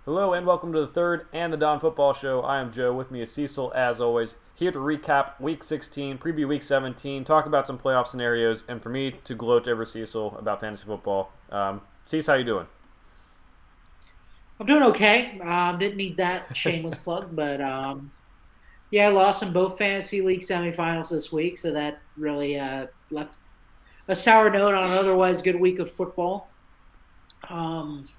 Hello and welcome to the third and the Don Football Show. I am Joe. With me is Cecil, as always, here to recap Week 16, preview Week 17, talk about some playoff scenarios, and for me to gloat over Cecil about fantasy football. Cecil, how you doing? I'm doing okay. Didn't need that shameless plug, but yeah, I lost in both fantasy league semifinals this week, so that really left a sour note on an otherwise good week of football. Um,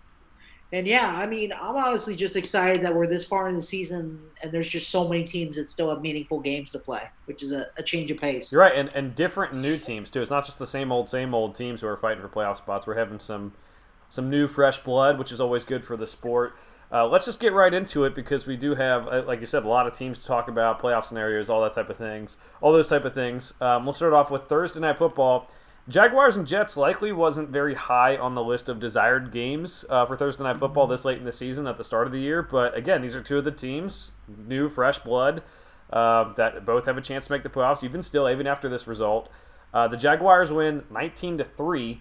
and yeah, I mean, I'm honestly just excited that we're this far in the season, and there's just so many teams that still have meaningful games to play, which is a change of pace. You're right, and different new teams too. It's not just the same old teams who are fighting for playoff spots. We're having some new fresh blood, which is always good for the sport. Let's just get right into it because we do have, like you said, a lot of teams to talk about, playoff scenarios, all that type of things, all those type of things. We'll start off with Thursday Night Football. Jaguars and Jets likely wasn't very high on the list of desired games for Thursday Night Football this late in the season at the start of the year. But again, these are two of the teams, new, fresh blood, that both have a chance to make the playoffs, even still, even after this result. The Jaguars win 19-3.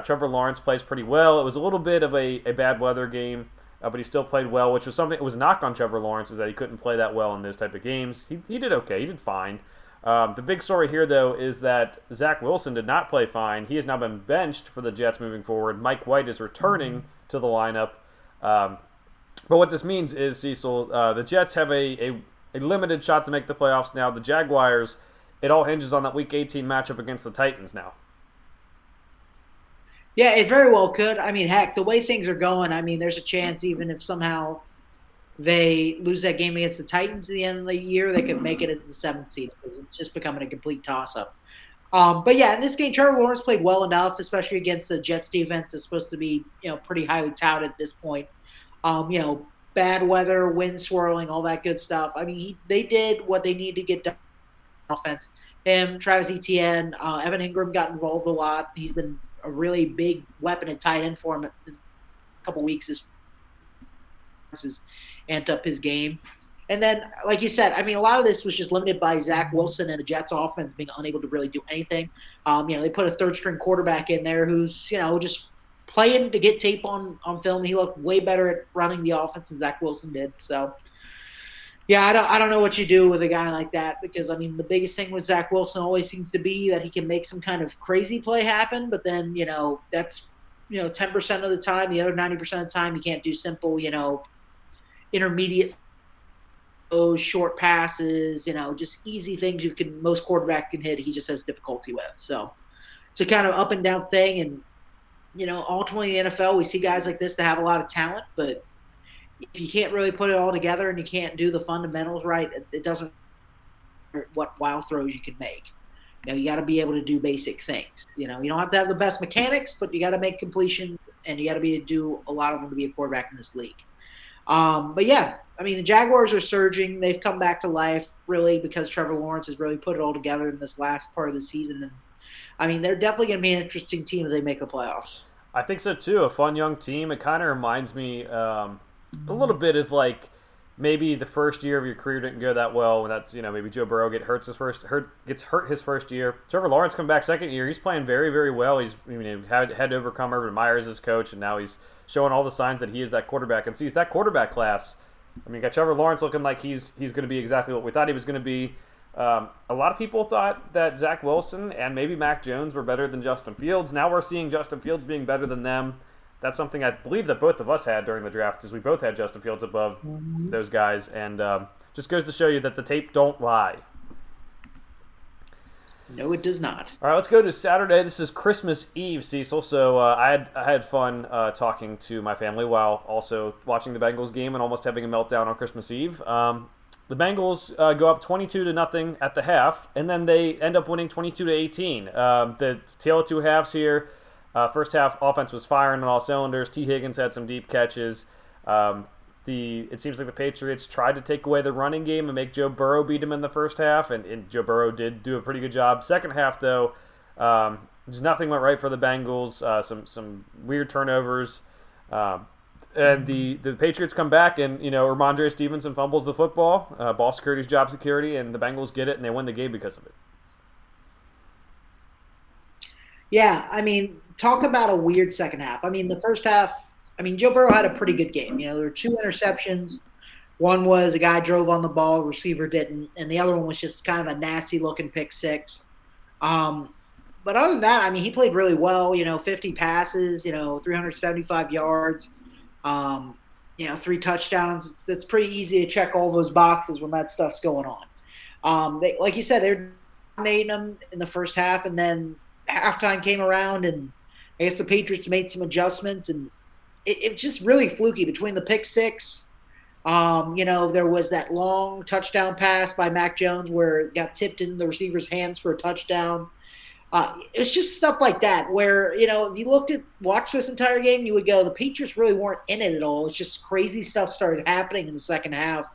Trevor Lawrence plays pretty well. It was a little bit of a bad weather game, but he still played well, which was something. It was a knock on Trevor Lawrence is that he couldn't play that well in those type of games. He did okay. He did fine. The big story here, though, is that Zach Wilson did not play fine. He has now been benched for the Jets moving forward. Mike White is returning to the lineup. But what this means is, Cecil, the Jets have a limited shot to make the playoffs now. The Jaguars, it all hinges on that Week 18 matchup against the Titans now. Yeah, it very well could. I mean, heck, the way things are going, I mean, there's a chance even if somehow they lose that game against the Titans at the end of the year, they could make it at the seventh seed because it's just becoming a complete toss-up. But yeah, in this game, Trevor Lawrence played well enough, especially against the Jets defense that's supposed to be, pretty highly touted at this point. Bad weather, wind swirling, all that good stuff. I mean, they did what they need to get done on offense. Him, Travis Etienne, Evan Ingram got involved a lot. He's been a really big weapon at tight end for him in a couple weeks. Has amped up his game. And then, like you said, I mean, a lot of this was just limited by Zach Wilson and the Jets offense being unable to really do anything. They put a third string quarterback in there who's, just playing to get tape on film. He looked way better at running the offense than Zach Wilson did. So, yeah, I don't know what you do with a guy like that because, I mean, the biggest thing with Zach Wilson always seems to be that he can make some kind of crazy play happen, but then, that's, 10% of the time. The other 90% of the time, you can't do simple, intermediate short passes, just easy things most quarterback can hit. He just has difficulty with. So it's a kind of up and down thing. And, ultimately in the NFL, we see guys like this that have a lot of talent, but if you can't really put it all together and you can't do the fundamentals right, it doesn't matter what wild throws you can make. You got to be able to do basic things. You don't have to have the best mechanics, but you got to make completions and you got to be able to do a lot of them to be a quarterback in this league. But yeah, I mean, the Jaguars are surging. They've come back to life really because Trevor Lawrence has really put it all together in this last part of the season. And I mean, they're definitely going to be an interesting team if they make the playoffs. I think so too. A fun young team. It kind of reminds me a little bit of like maybe the first year of your career didn't go that well. When that's maybe Joe Burrow gets hurt his first year. Trevor Lawrence come back second year. He's playing very very well. He's had to overcome Urban Meyer as his coach, and now he's showing all the signs that he is that quarterback. And sees that quarterback class. I mean, you got Trevor Lawrence looking like he's going to be exactly what we thought he was going to be. A lot of people thought that Zach Wilson and maybe Mac Jones were better than Justin Fields. Now we're seeing Justin Fields being better than them. That's something I believe that both of us had during the draft, because we both had Justin Fields above those guys, and just goes to show you that the tape don't lie. No, it does not. All right, let's go to Saturday. This is Christmas Eve, Cecil. So I had fun talking to my family while also watching the Bengals game and almost having a meltdown on Christmas Eve. The Bengals go up 22-0 at the half, and then they end up winning 22-18. The tale of two halves here. First half offense was firing on all cylinders. T. Higgins had some deep catches. It seems like the Patriots tried to take away the running game and make Joe Burrow beat him in the first half, and Joe Burrow did do a pretty good job. Second half, though, just nothing went right for the Bengals. Some weird turnovers. And the Patriots come back, and Ramondre Stevenson fumbles the football. Ball security's job security, and the Bengals get it, and they win the game because of it. Yeah, I mean, talk about a weird second half. I mean, the first half, I mean, Joe Burrow had a pretty good game. There were two interceptions. One was a guy drove on the ball, receiver didn't, and the other one was just kind of a nasty looking pick six. Um, but other than that, I mean, he played really well. 50 passes, 375 yards, three touchdowns. It's pretty easy to check all those boxes when that stuff's going on. Like you said, they're dominating them in the first half, and then halftime came around, and I guess the Patriots made some adjustments, and it's just really fluky between the pick six. There was that long touchdown pass by Mac Jones where it got tipped in the receiver's hands for a touchdown. It's just stuff like that where, if you watch this entire game, you would go, the Patriots really weren't in it at all. It's just crazy stuff started happening in the second half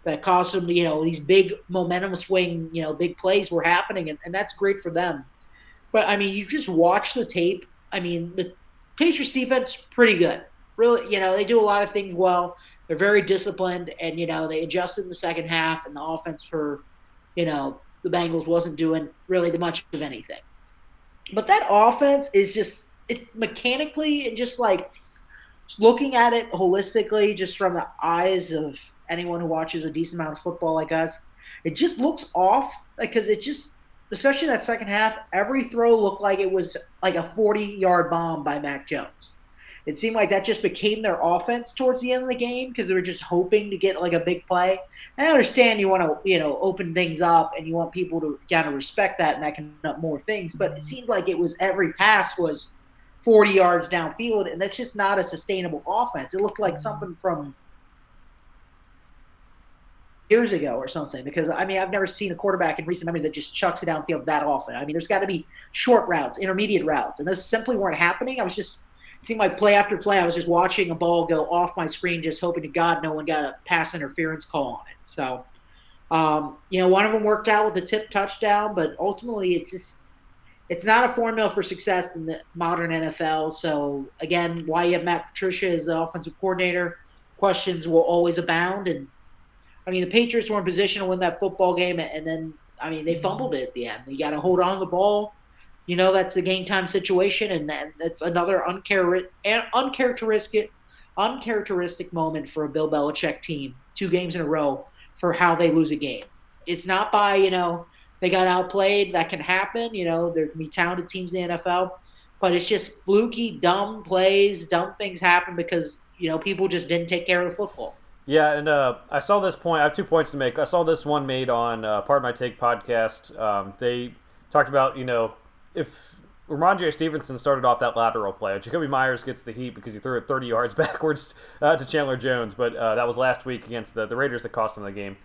that caused them, these big momentum swing, big plays were happening, and that's great for them. But, I mean, you just watch the tape. I mean, the Patriots defense, pretty good. Really, they do a lot of things well. They're very disciplined, and, they adjusted in the second half, and the offense for, the Bengals wasn't doing really much of anything. But that offense is just mechanically and just like looking at it holistically, just from the eyes of anyone who watches a decent amount of football like us, it just looks off because it just, especially that second half, every throw looked like it was like a 40-yard bomb by Mac Jones. It seemed like that just became their offense towards the end of the game because they were just hoping to get like a big play. I understand you want to, open things up and you want people to kind of respect that and that can up more things, but it seemed like it was every pass was 40 yards downfield, and that's just not a sustainable offense. It looked like something from years ago or something because, I mean, I've never seen a quarterback in recent memory that just chucks it downfield that often. I mean, there's got to be short routes, intermediate routes, and those simply weren't happening. It seemed like play after play, I was just watching a ball go off my screen, just hoping to God no one got a pass interference call on it. So, one of them worked out with a tip touchdown, but ultimately it's not a formula for success in the modern NFL. So, again, why you have Matt Patricia as the offensive coordinator, questions will always abound. And, I mean, the Patriots were in position to win that football game, and then, I mean, they fumbled it at the end. You got to hold on to the ball. That's the game time situation, and that's another uncharacteristic moment for a Bill Belichick team, 2 games in a row, for how they lose a game. It's not by, they got outplayed. That can happen. There can be talented teams in the NFL, but it's just fluky, dumb plays, dumb things happen because, people just didn't take care of the football. Yeah, and I saw this point. I have 2 points to make. I saw this one made on Part of My Take podcast. They talked about, if Ramondre Stevenson started off that lateral play, Jacoby Myers gets the heat because he threw it 30 yards backwards to Chandler Jones, but that was last week against the Raiders that cost him the game.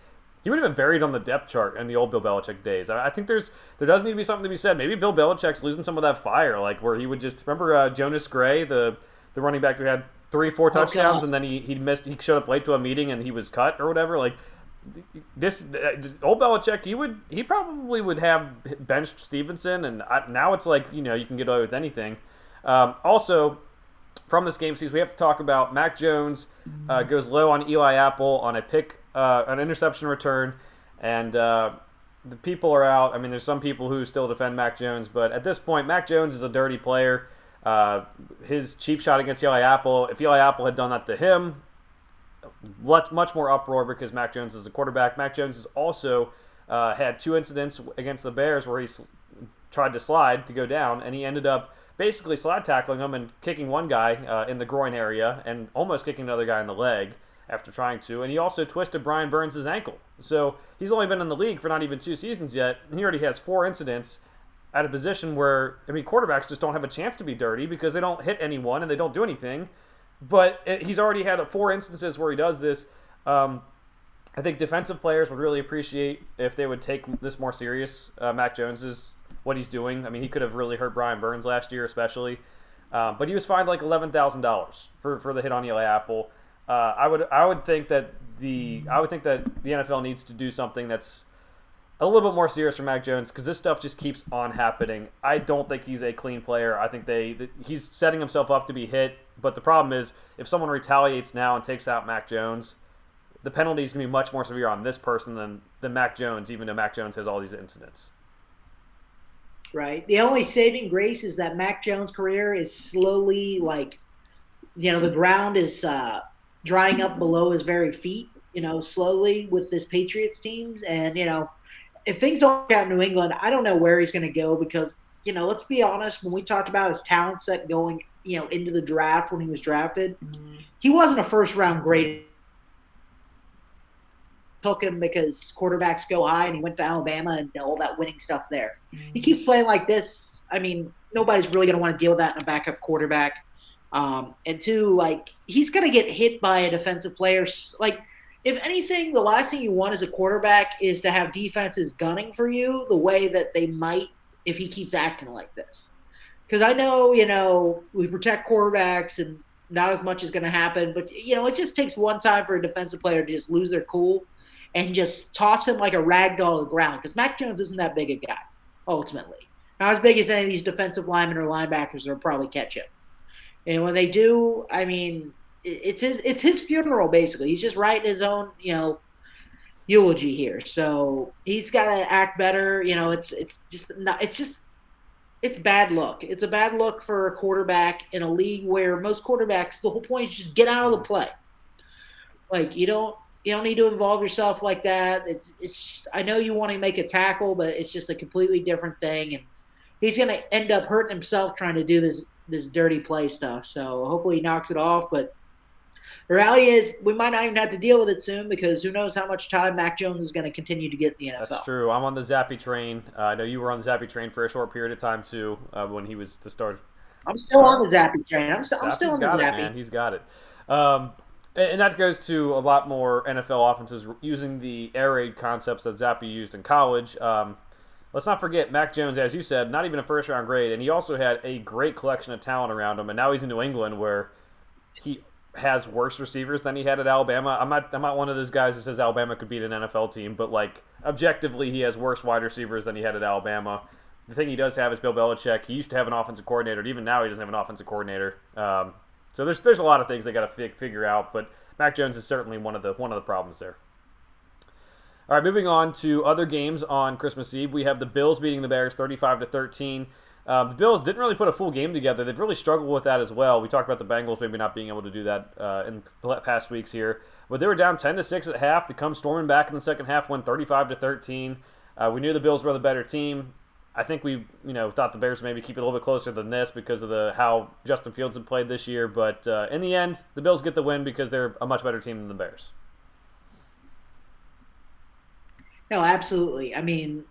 He would have been buried on the depth chart in the old Bill Belichick days. I think there does need to be something to be said. Maybe Bill Belichick's losing some of that fire, like where he would just remember Jonas Gray, the running back who had 3-4 touchdowns, and then he missed. He showed up late to a meeting and he was cut or whatever. Like this old Belichick, he probably would have benched Stevenson, and now it's like you can get away with anything. Also, from this game, we have to talk about Mac Jones goes low on Eli Apple on a pick, an interception return, and the people are out. I mean, there's some people who still defend Mac Jones, but at this point, Mac Jones is a dirty player. His cheap shot against Eli Apple, if Eli Apple had done that to him, much more uproar because Mac Jones is a quarterback. Mac Jones has also had 2 incidents against the Bears where he tried to slide to go down, and he ended up basically slide tackling him and kicking one guy in the groin area and almost kicking another guy in the leg after trying to. And he also twisted Brian Burns' ankle. So he's only been in the league for not even 2 seasons yet, and he already has 4 incidents at a position where, I mean, quarterbacks just don't have a chance to be dirty because they don't hit anyone and they don't do anything. But he's already had 4 instances where he does this. I think defensive players would really appreciate if they would take this more serious. Mac Jones is what he's doing. I mean, he could have really hurt Brian Burns last year, especially. But he was fined like $11,000 for the hit on Eli Apple. I would think that the NFL needs to do something that's a little bit more serious for Mac Jones because this stuff just keeps on happening. I don't think he's a clean player. I think he's setting himself up to be hit. But the problem is if someone retaliates now and takes out Mac Jones, the penalty is going to be much more severe on this person than Mac Jones, even though Mac Jones has all these incidents. Right. The only saving grace is that Mac Jones' career is slowly The ground is drying up below his very feet, slowly with this Patriots team. And, if things don't work out in New England, I don't know where he's going to go because, let's be honest, when we talked about his talent set going, into the draft when he was drafted, he wasn't a first round grade. Took him because quarterbacks go high and he went to Alabama and all that winning stuff there. He keeps playing like this. I mean, nobody's really going to want to deal with that in a backup quarterback. And two, he's going to get hit by a defensive player. If anything, the last thing you want as a quarterback is to have defenses gunning for you the way that they might if he keeps acting like this. Because I know, we protect quarterbacks and not as much is going to happen. But, it just takes one time for a defensive player to just lose their cool and just toss him like a rag doll to the ground. Because Mac Jones isn't that big a guy, ultimately. Not as big as any of these defensive linemen or linebackers that will probably catch him. And when they do, I mean, it's his funeral, basically. He's just writing his own, eulogy here. So he's got to act better. It's bad luck. It's a bad look for a quarterback in a league where most quarterbacks, the whole point is just get out of the play. You don't need to involve yourself like that. It's I know you want to make a tackle, but it's just a completely different thing. And he's going to end up hurting himself trying to do this dirty play stuff. So hopefully he knocks it off. But the reality is we might not even have to deal with it soon because who knows how much time Mac Jones is going to continue to get in the NFL. That's true. I'm on the Zappy train. I know you were on the Zappy train for a short period of time too when he was the start. I'm still on the Zappy train. I'm still on the Zappy. Man. He's got it. And that goes to a lot more NFL offenses using the air raid concepts that Zappy used in college. Let's not forget, Mac Jones, as you said, not even a first-round grade, and he also had a great collection of talent around him, and now he's in New England where he has worse receivers than he had at Alabama. I'm not one of those guys that says Alabama could beat an NFL team, but, objectively, he has worse wide receivers than he had at Alabama. The thing he does have is Bill Belichick. He used to have an offensive coordinator, and even now he doesn't have an offensive coordinator. So there's a lot of things they got to figure out, but Mac Jones is certainly one of the problems there. All right, moving on to other games on Christmas Eve. We have the Bills beating the Bears 35-13. The Bills didn't really put a full game together. They've really struggled with that as well. We talked about the Bengals maybe not being able to do that in the past weeks here, but they were down 10-6 at half. They come storming back in the second half, win 35-13. We knew the Bills were the better team. I think we, thought the Bears maybe keep it a little bit closer than this because of how Justin Fields had played this year. But in the end, the Bills get the win because they're a much better team than the Bears. No, absolutely. I mean,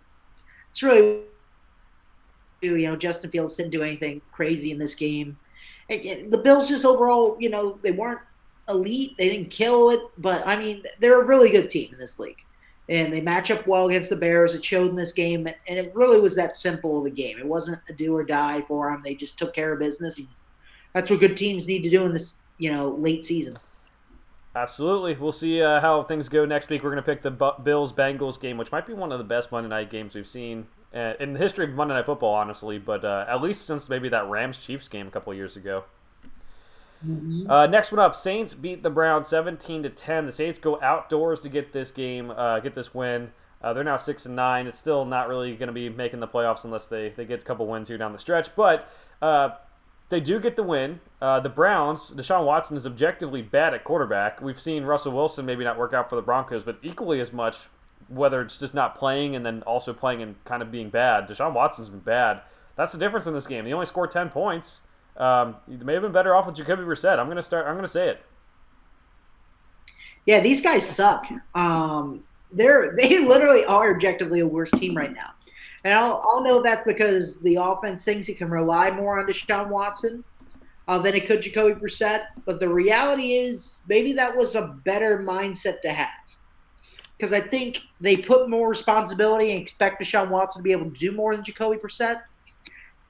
it's really, Justin Fields didn't do anything crazy in this game. The Bills just overall, they weren't elite. They didn't kill it. But, I mean, they're a really good team in this league. And they match up well against the Bears. It showed in this game. And it really was that simple of a game. It wasn't a do or die for them. They just took care of business. That's what good teams need to do in this, late season. Absolutely. We'll see how things go next week. We're going to pick the Bills-Bengals game, which might be one of the best Monday night games we've seen in the history of Monday Night Football, honestly, but at least since maybe that Rams-Chiefs game a couple of years ago. Mm-hmm. Next one up, Saints beat the Browns 17-10. The Saints go outdoors to get this game, get this win. They're now 6-9. It's still not really going to be making the playoffs unless they get a couple wins here down the stretch, but they do get the win. The Browns, Deshaun Watson is objectively bad at quarterback. We've seen Russell Wilson maybe not work out for the Broncos, but equally as much, whether it's just not playing and then also playing and kind of being bad. Deshaun Watson's been bad. That's the difference in this game. He only scored 10 points. They may have been better off with Jacoby Brissett. I'm going to say it. Yeah, these guys suck. They literally are objectively a worse team right now. And I'll know that's because the offense thinks it can rely more on Deshaun Watson than it could Jacoby Brissett. But the reality is maybe that was a better mindset to have. Because I think they put more responsibility and expect Deshaun Watson to be able to do more than Jacoby Brissett.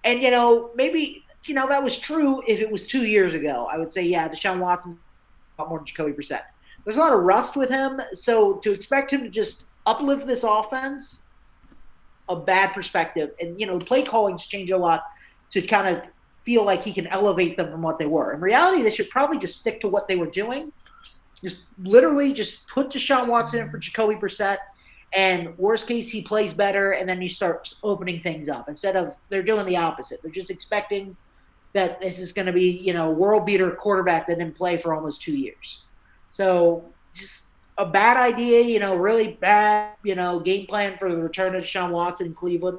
And, maybe, that was true if it was 2 years ago. I would say, yeah, Deshaun Watson's a lot more than Jacoby Brissett. There's a lot of rust with him. So to expect him to just uplift this offense, a bad perspective. And, play callings change a lot to kind of feel like he can elevate them from what they were. In reality, they should probably just stick to what they were doing. Just put Deshaun Watson in for Jacoby Brissett, and worst case, he plays better, and then you start opening things up. Instead of they're doing the opposite. They're just expecting that this is going to be, world beater quarterback that didn't play for almost 2 years. So just a bad idea, really bad, game plan for the return of Deshaun Watson in Cleveland.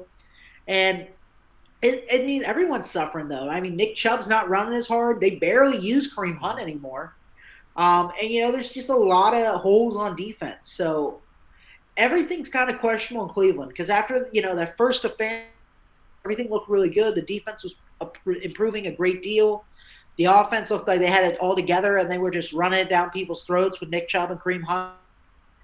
And I mean, everyone's suffering though. I mean, Nick Chubb's not running as hard. They barely use Kareem Hunt anymore. And there's just a lot of holes on defense. So everything's kind of questionable in Cleveland because after that first offense, everything looked really good. The defense was improving a great deal. The offense looked like they had it all together, and they were just running it down people's throats with Nick Chubb and Kareem Hunt.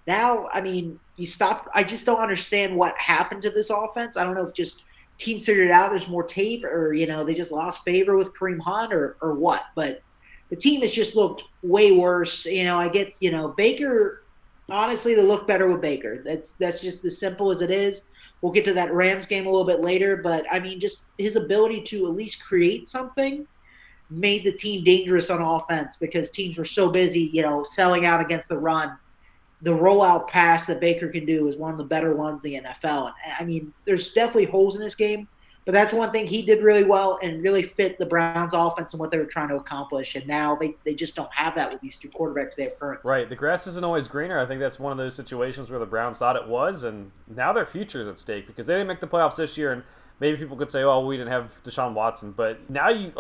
Now, I mean, you stopped. I just don't understand what happened to this offense. I don't know if just teams figured out there's more tape, or they just lost favor with Kareem Hunt, or what. But the team has just looked way worse. I get Baker. Honestly, they look better with Baker. That's just as simple as it is. We'll get to that Rams game a little bit later, but I mean, just his ability to at least create something made the team dangerous on offense because teams were so busy, selling out against the run. The rollout pass that Baker can do is one of the better ones in the NFL. And I mean, there's definitely holes in this game, but that's one thing he did really well and really fit the Browns offense and what they were trying to accomplish. And now they just don't have that with these two quarterbacks they have currently. Right. The grass isn't always greener. I think that's one of those situations where the Browns thought it was, and now their future is at stake because they didn't make the playoffs this year. And maybe people could say, "Oh, we didn't have Deshaun Watson," but now you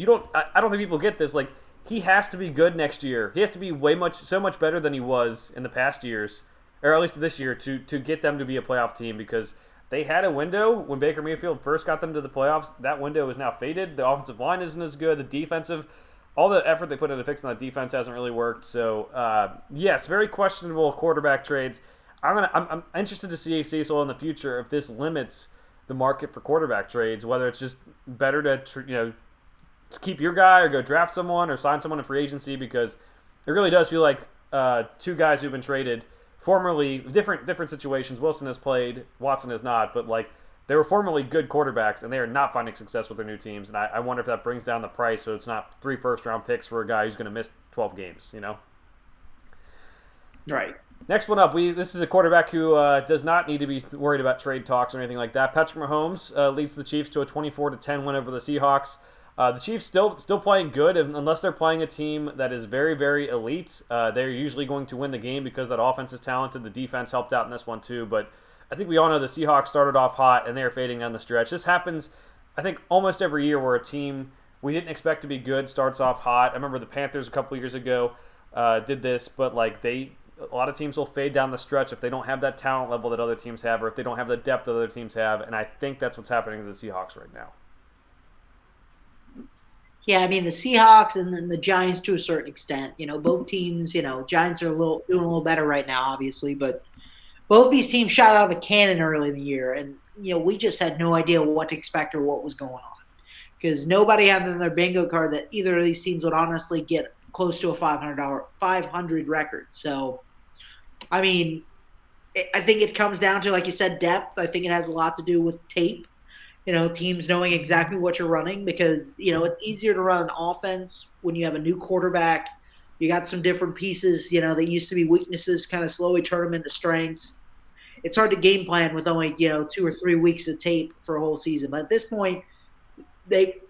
don't. I don't think people get this. Like, he has to be good next year. He has to be so much better than he was in the past years, or at least this year, to get them to be a playoff team because they had a window when Baker Mayfield first got them to the playoffs. That window is now faded. The offensive line isn't as good. The defensive, all the effort they put into fixing that defense hasn't really worked. So, yes, very questionable quarterback trades. I'm interested to see Cecil in the future if this limits the market for quarterback trades, whether it's just better to keep your guy or go draft someone or sign someone in free agency because it really does feel like two guys who've been traded formerly different situations. Wilson has played, Watson has not, but they were formerly good quarterbacks and they are not finding success with their new teams. And I wonder if that brings down the price so it's not 3 first-round picks for a guy who's going to miss 12 games. Right. Next one up, this is a quarterback who does not need to be worried about trade talks or anything like that. Patrick Mahomes leads the Chiefs to a 24-10 win over the Seahawks. The Chiefs still playing good, unless they're playing a team that is very, very elite. They're usually going to win the game because that offense is talented. The defense helped out in this one too, but I think we all know the Seahawks started off hot and they're fading down the stretch. This happens, I think, almost every year where a team we didn't expect to be good starts off hot. I remember the Panthers a couple years ago did this, but a lot of teams will fade down the stretch if they don't have that talent level that other teams have or if they don't have the depth that other teams have, and I think that's what's happening to the Seahawks right now. Yeah, I mean the Seahawks and then the Giants to a certain extent. Both teams. Giants are doing a little better right now, obviously, but both these teams shot out of a cannon early in the year, and we just had no idea what to expect or what was going on because nobody had in their bingo card that either of these teams would honestly get close to a 500 record. So, I mean, I think it comes down to, like you said, depth. I think it has a lot to do with tape. Teams knowing exactly what you're running because, it's easier to run an offense when you have a new quarterback. You got some different pieces, that used to be weaknesses, kind of slowly turn them into strengths. It's hard to game plan with only, 2 or 3 weeks of tape for a whole season. But at this point,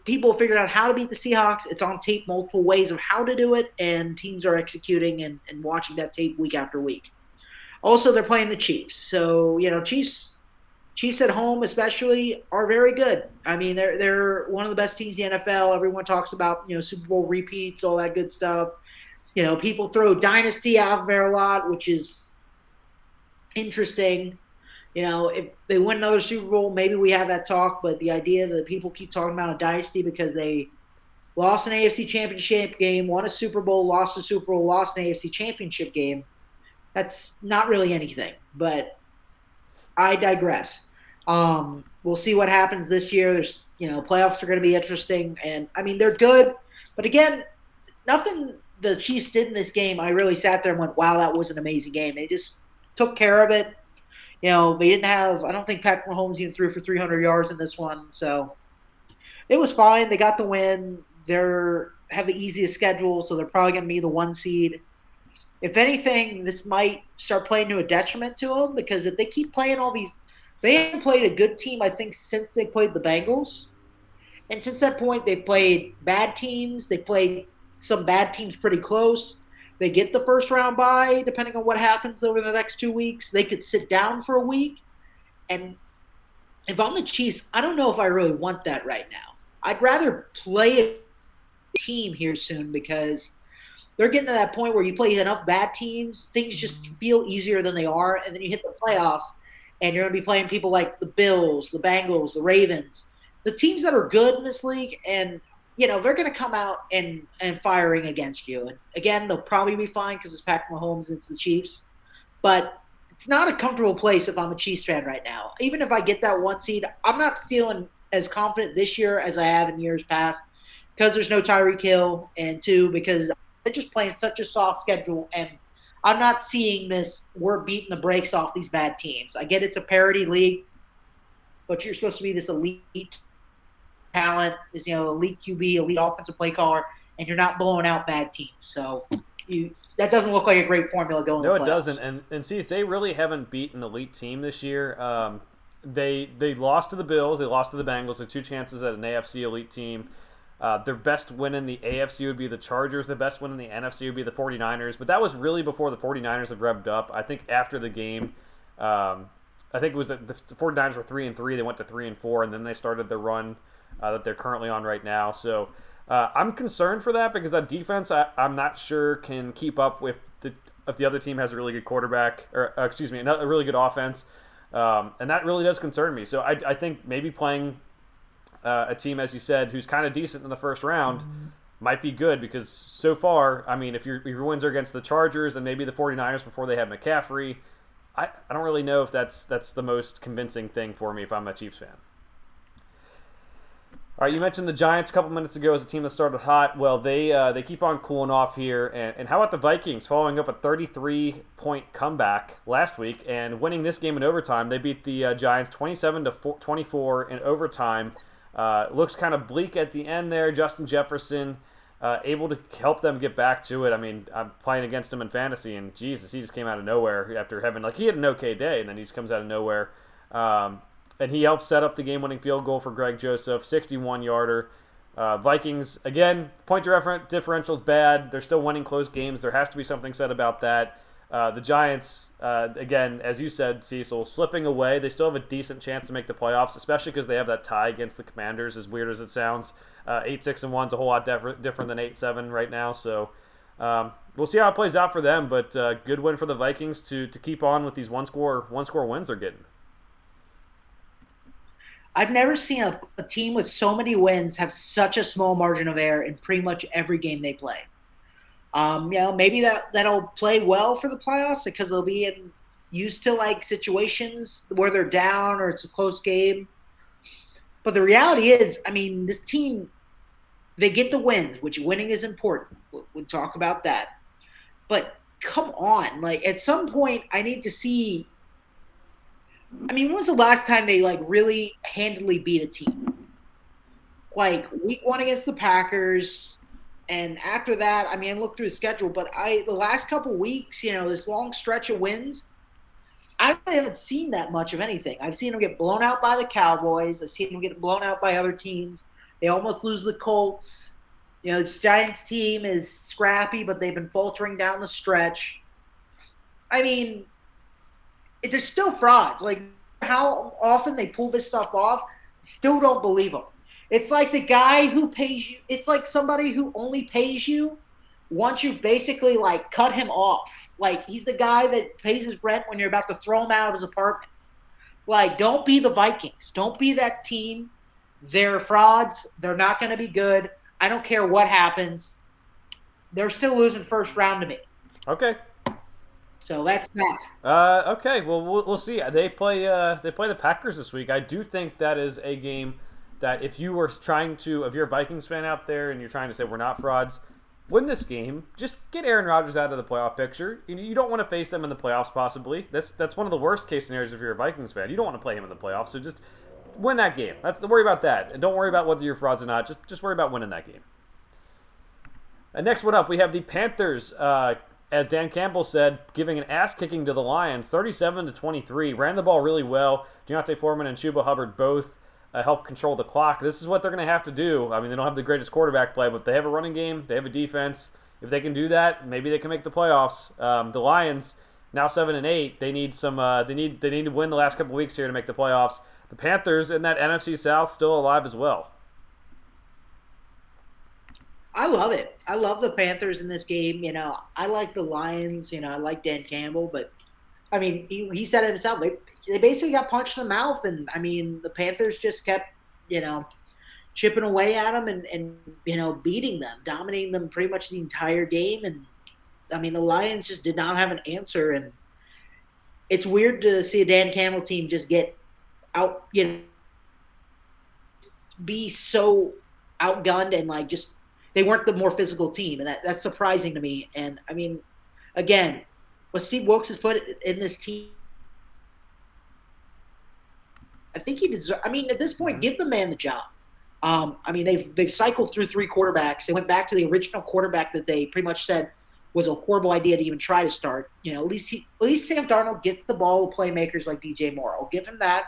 people figured out how to beat the Seahawks. It's on tape, multiple ways of how to do it, and teams are executing and watching that tape week after week. Also, they're playing the Chiefs. So, Chiefs at home especially are very good. I mean, they're one of the best teams in the NFL. Everyone talks about, Super Bowl repeats, all that good stuff. People throw dynasty out there a lot, which is interesting. If they win another Super Bowl, maybe we have that talk, but the idea that people keep talking about a dynasty because they lost an AFC championship game, won a Super Bowl, lost a Super Bowl, lost an AFC championship game, that's not really anything. But I digress. We'll see what happens this year. There's, playoffs are going to be interesting, and I mean they're good, but again, nothing the Chiefs did in this game. I really sat there and went, "Wow, that was an amazing game." They just took care of it. They didn't have. I don't think Patrick Mahomes even threw for 300 yards in this one, so it was fine. They got the win. Have the easiest schedule, so they're probably going to be the 1 seed. If anything, this might start playing to a detriment to them because if they keep playing all these, they haven't played a good team, I think, since they played the Bengals. And since that point, they've played bad teams. They played some bad teams pretty close. They get the first round bye, depending on what happens over the next 2 weeks. They could sit down for a week. And if I'm the Chiefs, I don't know if I really want that right now. I'd rather play a team here soon because they're getting to that point where you play enough bad teams, things just feel easier than they are, and then you hit the playoffs, and you're going to be playing people like the Bills, the Bengals, the Ravens, the teams that are good in this league, and they're going to come out and firing against you. And again, they'll probably be fine because it's Patrick Mahomes and it's the Chiefs, but it's not a comfortable place if I'm a Chiefs fan right now. Even if I get that 1 seed, I'm not feeling as confident this year as I have in years past because there's no Tyreek Hill, and two, because they're just playing such a soft schedule, and I'm not seeing this. We're beating the brakes off these bad teams. I get it's a parity league, but you're supposed to be this elite talent, is elite QB, elite offensive play caller, and you're not blowing out bad teams. So that doesn't look like a great formula going. No, to the it doesn't. And see, they really haven't beaten an elite team this year. They lost to the Bills. They lost to the Bengals. They're two chances at an AFC elite team. Their best win in the AFC would be the Chargers. The best win in the NFC would be the 49ers. But that was really before the 49ers had revved up. I think after the game, I think it was that the 49ers were 3-3. They went to 3-4, and then they started the run that they're currently on right now. So I'm concerned for that because that defense, I'm not sure can keep up with if the other team has a really good quarterback, or a really good offense. And that really does concern me. So I think maybe playing a team, as you said, who's kind of decent in the first round might be good because so far, I mean, if your wins are against the Chargers and maybe the 49ers before they had McCaffrey, I don't really know if that's the most convincing thing for me if I'm a Chiefs fan. All right, you mentioned the Giants a couple minutes ago as a team that started hot. Well, they keep on cooling off here. And how about the Vikings following up a 33-point comeback last week and winning this game in overtime? They beat the Giants 27-24 in overtime. Looks kind of bleak at the end there. Justin Jefferson able to help them get back to it. I mean, I'm playing against him in fantasy, and Jesus, he just came out of nowhere after having, he had an okay day, and then he just comes out of nowhere. And he helped set up the game-winning field goal for Greg Joseph, 61-yarder. Vikings, again, point differential's bad. They're still winning close games. There has to be something said about that. The Giants, again, as you said, Cecil, slipping away. They still have a decent chance to make the playoffs, especially because they have that tie against the Commanders, as weird as it sounds. 8-6-1 is a whole lot different than 8-7 right now. So we'll see how it plays out for them. But good win for the Vikings to keep on with these one-score wins they're getting. I've never seen a team with so many wins have such a small margin of error in pretty much every game they play. Maybe that'll play well for the playoffs because they'll be used to situations where they're down or it's a close game. But the reality is, I mean, this team, they get the wins, which winning is important. We'll talk about that. But come on, at some point, I need to see. I mean, when's the last time they really handily beat a team? Week 1 against the Packers. And after that, I mean, I looked through the schedule, but the last couple weeks, this long stretch of wins, I really haven't seen that much of anything. I've seen them get blown out by the Cowboys. I've seen them get blown out by other teams. They almost lose the Colts. This Giants team is scrappy, but they've been faltering down the stretch. I mean, they're still frauds. How often they pull this stuff off, still don't believe them. It's like the guy who pays you. It's like somebody who only pays you once you've basically cut him off. He's the guy that pays his rent when you're about to throw him out of his apartment. Don't be the Vikings. Don't be that team. They're frauds. They're not going to be good. I don't care what happens. They're still losing first round to me. Okay. So that's that. Okay. Well, we'll see. They play the Packers this week. I do think that is a game that if you're a Vikings fan out there and you're trying to say we're not frauds, win this game. Just get Aaron Rodgers out of the playoff picture. You don't want to face them in the playoffs possibly. That's one of the worst case scenarios if you're a Vikings fan. You don't want to play him in the playoffs. So just win that game. Don't worry about that. And don't worry about whether you're frauds or not. Just worry about winning that game. Next one up, we have the Panthers. As Dan Campbell said, giving an ass-kicking to the Lions, 37-23. Ran the ball really well. Deontay Foreman and Chuba Hubbard both help control the clock. This is what they're going to have to do. I mean, they don't have the greatest quarterback play, but they have a running game. They have a defense. If they can do that, maybe they can make the playoffs. The Lions now 7-8. They need some. They need to win the last couple weeks here to make the playoffs. The Panthers in that NFC South still alive as well. I love it. I love the Panthers in this game. I like the Lions. I like Dan Campbell, but I mean, he said it himself. They basically got punched in the mouth, and I mean, the Panthers just kept, chipping away at them and beating them, dominating them pretty much the entire game. And I mean, the Lions just did not have an answer, and it's weird to see a Dan Campbell team just get out, be so outgunned and like just they weren't the more physical team, and that's surprising to me. And I mean, again, what Steve Wilkes has put in this team, I think he deserves. I mean, at this point, give the man the job. I mean, they've cycled through 3 quarterbacks. They went back to the original quarterback that they pretty much said was a horrible idea to even try to start. At least Sam Darnold gets the ball with playmakers like DJ Moore. I'll give him that.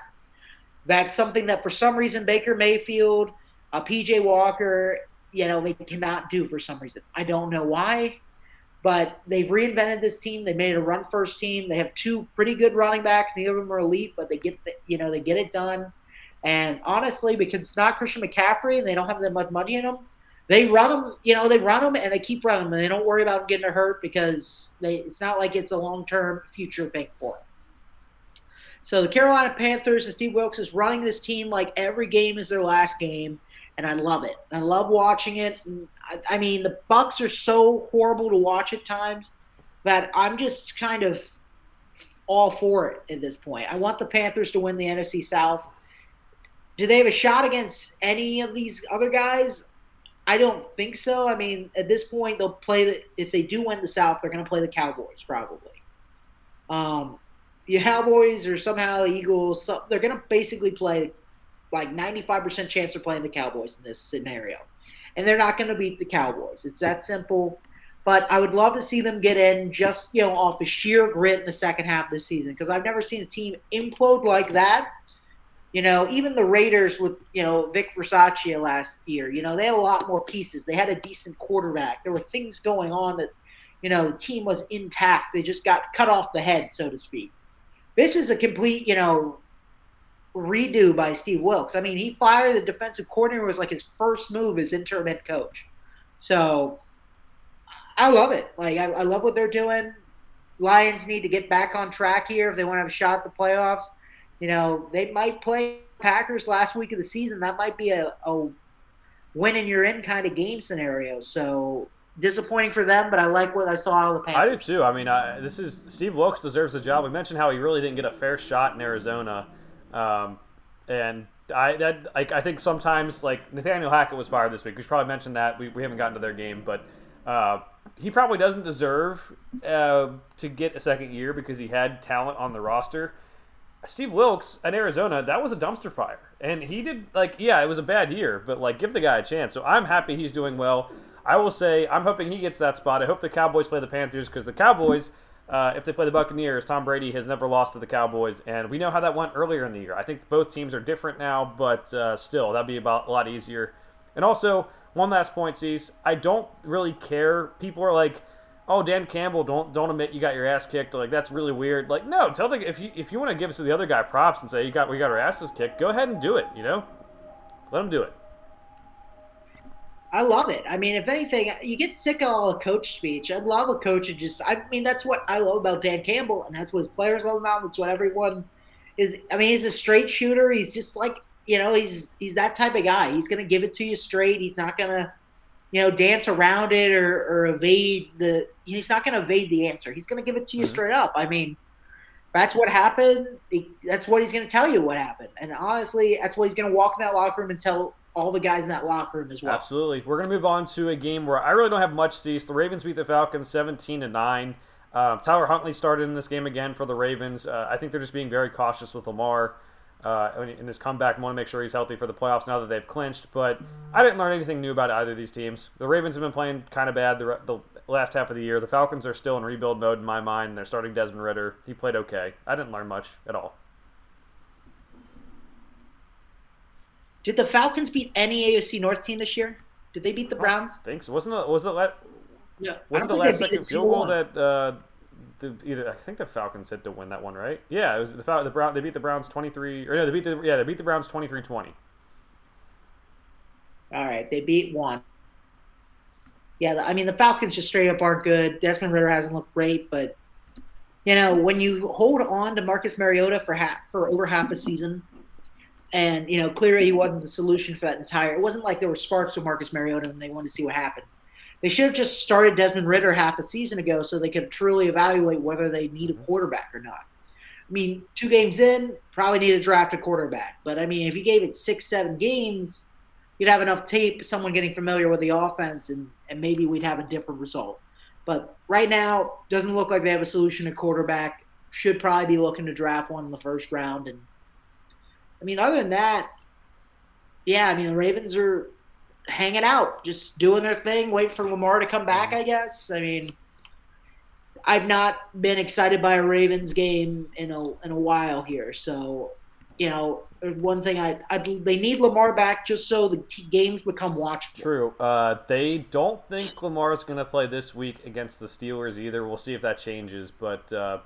That's something that for some reason Baker Mayfield, PJ Walker, they cannot do for some reason. I don't know why, but they've reinvented this team. They made it a run-first team. They have 2 pretty good running backs. Neither of them are elite, but they get it done. And honestly, because it's not Christian McCaffrey and they don't have that much money in them, they run them. They run them and they keep running them. And they don't worry about them getting hurt because it's not like it's a long-term future thing for them. So the Carolina Panthers and Steve Wilkes is running this team like every game is their last game, and I love it. I love watching it. And I mean, the Bucks are so horrible to watch at times that I'm just kind of all for it at this point. I want the Panthers to win the NFC South. Do they have a shot against any of these other guys? I don't think so. I mean, at this point, they'll play if they do win the South, they're going to play the Cowboys probably. The Cowboys or somehow the Eagles, they're going to basically play like 95% chance they're playing the Cowboys in this scenario. And they're not going to beat the Cowboys. It's that simple. But I would love to see them get in just, off the sheer grit in the second half of the season because I've never seen a team implode like that. Even the Raiders with, Vic Versace last year, they had a lot more pieces. They had a decent quarterback. There were things going on that, the team was intact. They just got cut off the head, so to speak. This is a complete, redo by Steve Wilkes. I mean, he fired the defensive coordinator. It was like his first move as interim head coach. So I love it. Like, I love what they're doing. Lions need to get back on track here if they want to have a shot at the playoffs. They might play Packers last week of the season. That might be a win and you're in kind of game scenario. So disappointing for them, but I like what I saw out of the Panthers. I do too. I mean, this is Steve Wilkes deserves the job. We mentioned how he really didn't get a fair shot in Arizona, and I think sometimes like Nathaniel Hackett was fired this week. We should probably mention that we haven't gotten to their game, but he probably doesn't deserve to get a second year because he had talent on the roster. Steve Wilkes at Arizona, that was a dumpster fire, and he did it was a bad year, but give the guy a chance. So I'm happy he's doing well. I will say I'm hoping he gets that spot. I hope the Cowboys play the Panthers because the Cowboys, if they play the Buccaneers, Tom Brady has never lost to the Cowboys, and we know how that went earlier in the year. I think both teams are different now, but still, that'd be a lot easier. And also, one last point, Cease, I don't really care. People are like, "Oh, Dan Campbell, don't admit you got your ass kicked." Like that's really weird. Like no, tell the if you want to give us to the other guy props and say we got our asses kicked, go ahead and do it. Let him do it. I love it. I mean, if anything, you get sick of all the coach speech. I'd love a coach who that's what I love about Dan Campbell, and that's what his players love about him. That's what everyone is. I mean, he's a straight shooter. He's just like, he's that type of guy. He's going to give it to you straight. He's not going to, dance around it or evade he's not going to evade the answer. He's going to give it to you straight up. I mean, that's what happened. That's what he's going to tell you what happened. And honestly, that's what he's going to walk in that locker room and tell all the guys in that locker room as well. Absolutely. We're going to move on to a game where I really don't have much Cease. The Ravens beat the Falcons 17-9. Tyler Huntley started in this game again for the Ravens. I think they're just being very cautious with Lamar in his comeback. Want to make sure he's healthy for the playoffs now that they've clinched. But I didn't learn anything new about either of these teams. The Ravens have been playing kind of bad the last half of the year. The Falcons are still in rebuild mode in my mind. They're starting Desmond Ridder. He played okay. I didn't learn much at all. Did the Falcons beat any AFC North team this year? Did they beat the I don't Browns? think so. Yeah, I Was it don't the think they last beat a second field single goal one. that either I think the Falcons hit to win that one, right? Yeah, it was the Brown. They beat the Browns 23, or no, they beat the Browns 23-20. All right, they beat one. Yeah, I mean the Falcons just straight up aren't good. Desmond Ritter hasn't looked great, but when you hold on to Marcus Mariota for over half a season, and clearly he wasn't the solution for that entire. It wasn't like there were sparks with Marcus Mariota and they wanted to see what happened. They should have just started Desmond Ritter half a season ago so they could truly evaluate whether they need a Mm-hmm. quarterback or not. I mean, 2 games in, probably need to draft a quarterback. But I mean, if you gave it 6, 7 games, you'd have enough tape, someone getting familiar with the offense, and maybe we'd have a different result. But right now, doesn't look like they have a solution at quarterback. Should probably be looking to draft one in the first round. And I mean, other than that, yeah, I mean, the Ravens are hanging out, just doing their thing, wait for Lamar to come back, Mm-hmm. I guess. I mean, I've not been excited by a Ravens game in a while here. So, one thing they need Lamar back just so the games become watchable. True. They don't think Lamar's going to play this week against the Steelers either. We'll see if that changes, but that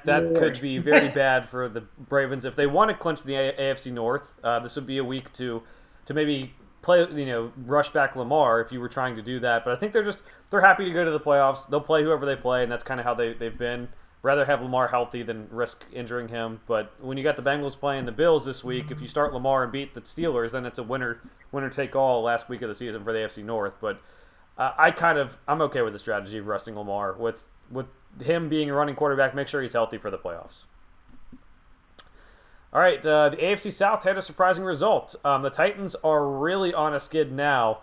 could Lord. be very bad for the Ravens if they want to clinch the AFC North. This would be a week to maybe play, rush back Lamar if you were trying to do that. But I think they're happy to go to the playoffs. They'll play whoever they play, and that's kind of how they've been. Rather have Lamar healthy than risk injuring him. But when you got the Bengals playing the Bills this week, if you start Lamar and beat the Steelers, then it's a winner take all last week of the season for the AFC North. But I'm okay with the strategy of resting Lamar with him being a running quarterback. Make sure he's healthy for the playoffs. All right, the AFC South had a surprising result. The Titans are really on a skid now.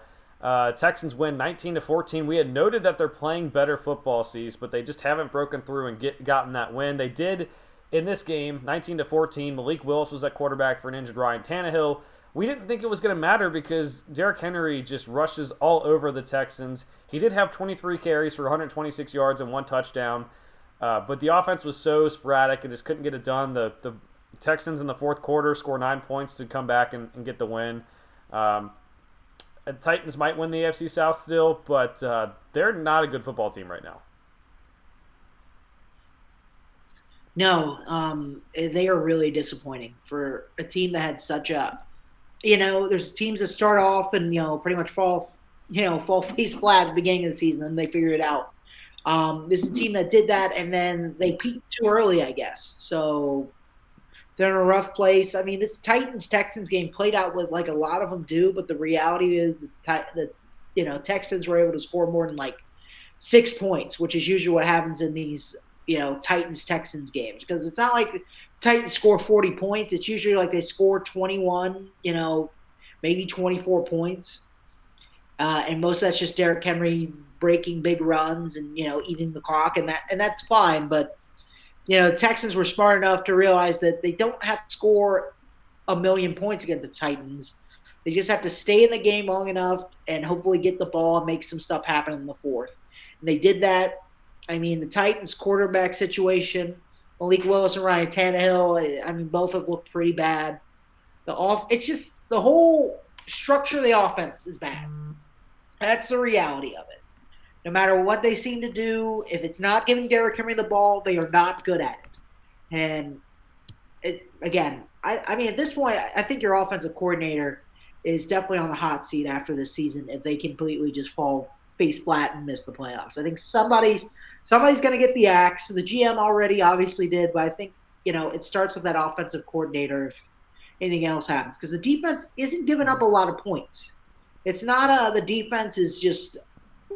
Texans win 19-14. We had noted that they're playing better football seas, but they just haven't broken through and gotten that win. They did in this game, 19-14. Malik Willis was at quarterback for an injured Ryan Tannehill. We didn't think it was going to matter because Derrick Henry just rushes all over the Texans. He did have 23 carries for 126 yards and 1 touchdown, but the offense was so sporadic and just couldn't get it done. The Texans in the fourth quarter score 9 points to come back and get the win. The Titans might win the AFC South still, but they're not a good football team right now. No, they are really disappointing for a team that had such a. There's teams that start off and pretty much fall face flat at the beginning of the season, and they figure it out. This is a team that did that, and then they peaked too early, I guess. So they're in a rough place. I mean, this Titans-Texans game played out with like a lot of them do, but the reality is that Texans were able to score more than like 6 points, which is usually what happens in these Titans-Texans games, because it's not like the Titans score 40 points. It's usually like they score 21, maybe 24 points, and most of that's just Derrick Henry breaking big runs and eating the clock, and that's fine, but. Texans were smart enough to realize that they don't have to score a million points against the Titans. They just have to stay in the game long enough and hopefully get the ball and make some stuff happen in the fourth. And they did that. I mean, the Titans quarterback situation, Malik Willis and Ryan Tannehill, I mean, both have looked pretty bad. It's just the whole structure of the offense is bad. That's the reality of it. No matter what they seem to do, if it's not giving Derrick Henry the ball, they are not good at it. And I mean, at this point, I think your offensive coordinator is definitely on the hot seat after this season if they completely just fall face flat and miss the playoffs. I think somebody's going to get the axe. The GM already obviously did, but I think it starts with that offensive coordinator if anything else happens, because the defense isn't giving up a lot of points. It's not the defense is just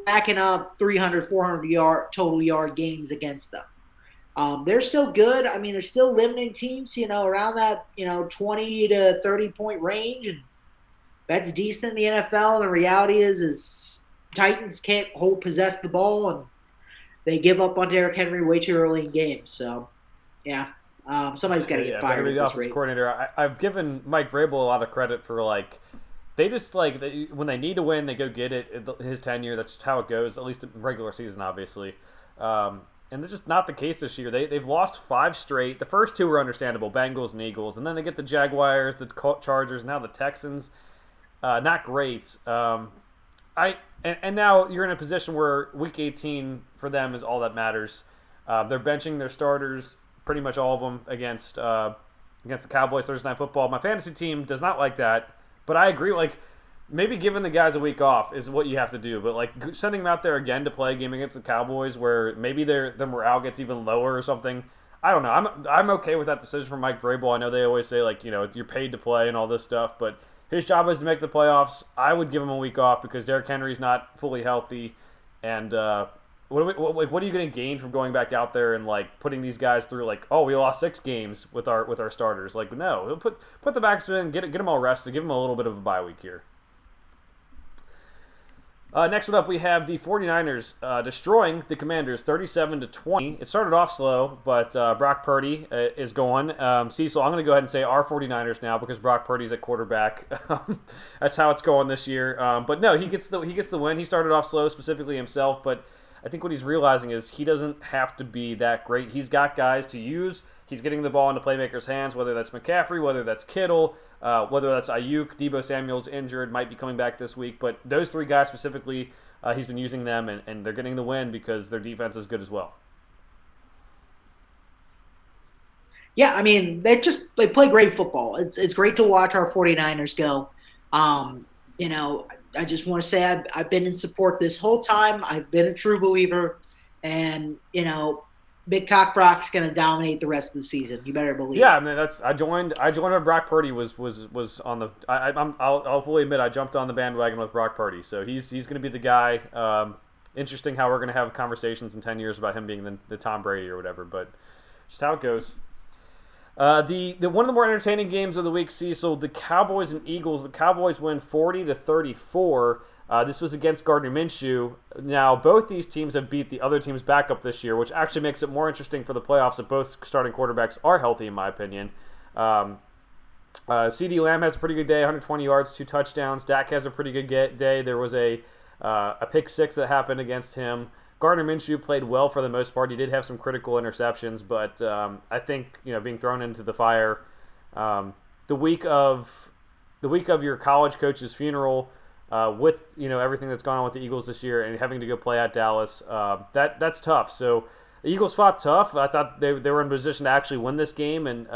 backing up 300, 400 total yard games against them. They're still good. I mean, they're still limiting teams, around that, 20 to 30 point range. And that's decent in the NFL. The reality is Titans can't possess the ball, and they give up on Derrick Henry way too early in games. So, yeah, somebody's got to get fired. The offensive coordinator. I've given Mike Vrabel a lot of credit for they just when they need to win, they go get it. His tenure, that's how it goes. At least in regular season, obviously. and this is not the case this year. They've lost 5 straight. The first two were understandable, Bengals and Eagles, and then they get the Jaguars, the Chargers, now the Texans. Not great. And now you're in a position where Week 18 for them is all that matters. They're benching their starters, pretty much all of them, against the Cowboys Thursday Night Football. My fantasy team does not like that, but I agree. Like, maybe giving the guys a week off is what you have to do, but like sending them out there again to play a game against the Cowboys, where maybe their morale gets even lower or something. I don't know. I'm okay with that decision from Mike Vrabel. I know they always say, like, you're paid to play and all this stuff, but his job is to make the playoffs. I would give him a week off because Derrick Henry's not fully healthy, and what are you going to gain from going back out there and like putting these guys through, like, oh, we lost 6 games with our starters? Like, no, put the backs in, get them all rested, give them a little bit of a bye week here. Next one up, we have the 49ers destroying the Commanders 37-20. It started off slow, but Brock Purdy is going. Cecil, I'm going to go ahead and say our 49ers now because Brock Purdy's at quarterback. That's how it's going this year. But no, he gets the win. He started off slow, specifically himself, but I think what he's realizing is he doesn't have to be that great. He's got guys to use. He's getting the ball into playmakers' hands, whether that's McCaffrey, whether that's Kittle, whether that's Ayuk. Deebo Samuel's injured, might be coming back this week. But those 3 guys specifically, he's been using them, and they're getting the win because their defense is good as well. Yeah, I mean, they play great football. It's great to watch our 49ers go. I just want to say I've been in support this whole time. I've been a true believer. And, Big Cock Brock's going to dominate the rest of the season. You better believe. Yeah, I mean, I joined when Brock Purdy was on the. I'll fully admit I jumped on the bandwagon with Brock Purdy. So he's going to be the guy. Interesting how we're going to have conversations in 10 years about him being the Tom Brady or whatever, but just how it goes. The one of the more entertaining games of the week, Cecil, the Cowboys and Eagles. The Cowboys win 40-34. This was against Gardner Minshew. Now, both these teams have beat the other team's backup this year, which actually makes it more interesting for the playoffs if both starting quarterbacks are healthy, in my opinion. CeeDee Lamb has a pretty good day, 120 yards, 2 touchdowns. Dak has a pretty good day. There was a pick 6 that happened against him. Gardner Minshew played well for the most part. He did have some critical interceptions, but I think being thrown into the fire the week of your college coach's funeral. With everything that's gone on with the Eagles this year and having to go play at Dallas, that's tough. So the Eagles fought tough. I thought they were in position to actually win this game, and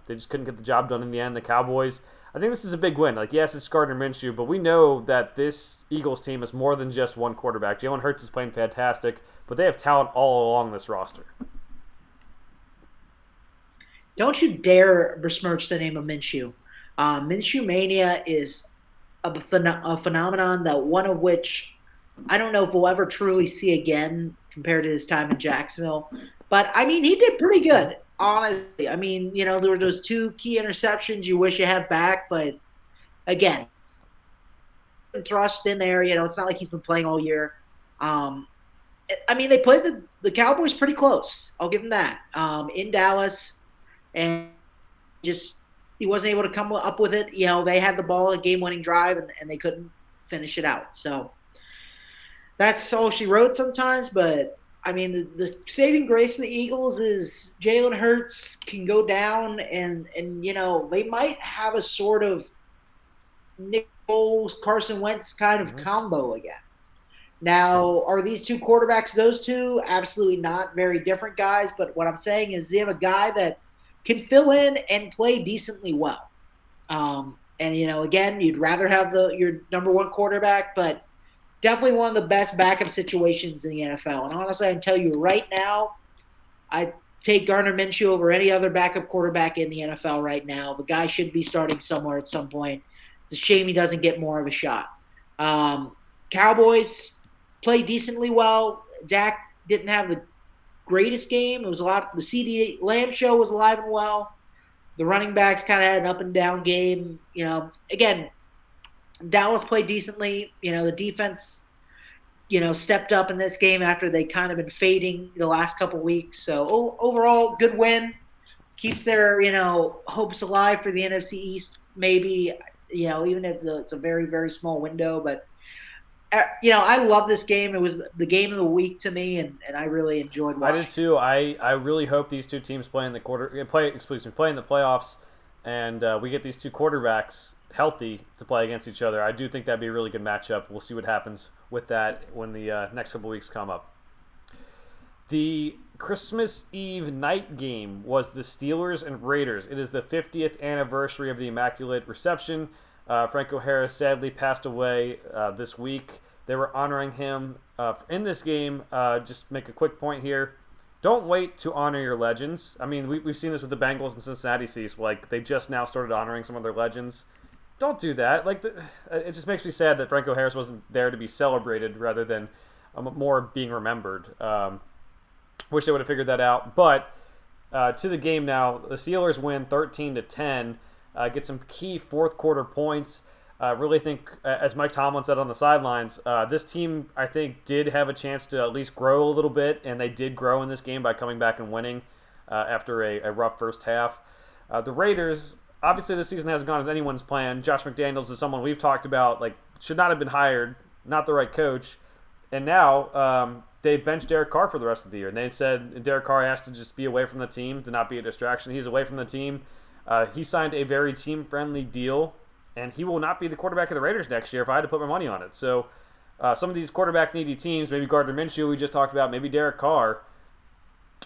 they just couldn't get the job done in the end. The Cowboys, I think this is a big win. Like, yes, it's Gardner Minshew, but we know that this Eagles team is more than just one quarterback. Jalen Hurts is playing fantastic, but they have talent all along this roster. Don't you dare besmirch the name of Minshew. Minshew Mania is a phenomenon that one of which I don't know if we'll ever truly see again compared to his time in Jacksonville. But, I mean, he did pretty good, honestly. I mean, there were those 2 key interceptions you wish you had back. But, again, thrust in there. It's not like he's been playing all year. I mean, they played the Cowboys pretty close. I'll give them that. In Dallas. And just – he wasn't able to come up with it. They had the ball, a game-winning drive, and they couldn't finish it out. So that's all she wrote sometimes. But, I mean, the saving grace of the Eagles is Jalen Hurts can go down, and they might have a sort of Nick Foles, Carson Wentz kind of combo again. Now, are these 2 quarterbacks those 2? Absolutely not. Very different guys. But what I'm saying is they have a guy that can fill in and play decently well. And, again, you'd rather have your number 1 quarterback, but definitely one of the best backup situations in the NFL. And honestly, I can tell you right now, I take Gardner Minshew over any other backup quarterback in the NFL right now. The guy should be starting somewhere at some point. It's a shame he doesn't get more of a shot. Cowboys play decently well. Dak didn't have the greatest game. It was the CeeDee Lamb show was alive and well. The running backs kind of had an up and down game. Again, Dallas played decently. The defense, stepped up in this game after they kind of been fading the last couple weeks. So overall, good win. Keeps their, hopes alive for the NFC East. Maybe, even if it's a very, very small window. But I love this game. It was the game of the week to me, and I really enjoyed I did watching. too. I really hope these two teams play in the playoffs, and we get these two quarterbacks healthy to play against each other. I do think that'd be a really good matchup. We'll see what happens with that when the next couple weeks come up. The Christmas Eve night game was the Steelers and Raiders. It is the 50th anniversary of the Immaculate Reception. Franco Harris sadly passed away this week. They were honoring him in this game. Just make a quick point here. Don't wait to honor your legends. I mean, we've seen this with the Bengals and Cincinnati Seas. Like, they just now started honoring some of their legends. Don't do that. It just makes me sad that Franco Harris wasn't there to be celebrated rather than more being remembered. Wish they would have figured that out. But to the game now, the Steelers win 13-10. Get some key fourth quarter points. Really think, as Mike Tomlin said on the sidelines, this team, I think, did have a chance to at least grow a little bit, and they did grow in this game by coming back and winning after a rough first half. The Raiders, obviously this season hasn't gone as anyone's plan. Josh McDaniels is someone we've talked about, like, should not have been hired, not the right coach. And now they benched Derek Carr for the rest of the year. And they said Derek Carr has to just be away from the team, to not be a distraction. He's away from the team. He signed a very team-friendly deal, and he will not be the quarterback of the Raiders next year if I had to put my money on it. So some of these quarterback-needy teams, maybe Gardner Minshew we just talked about, maybe Derek Carr,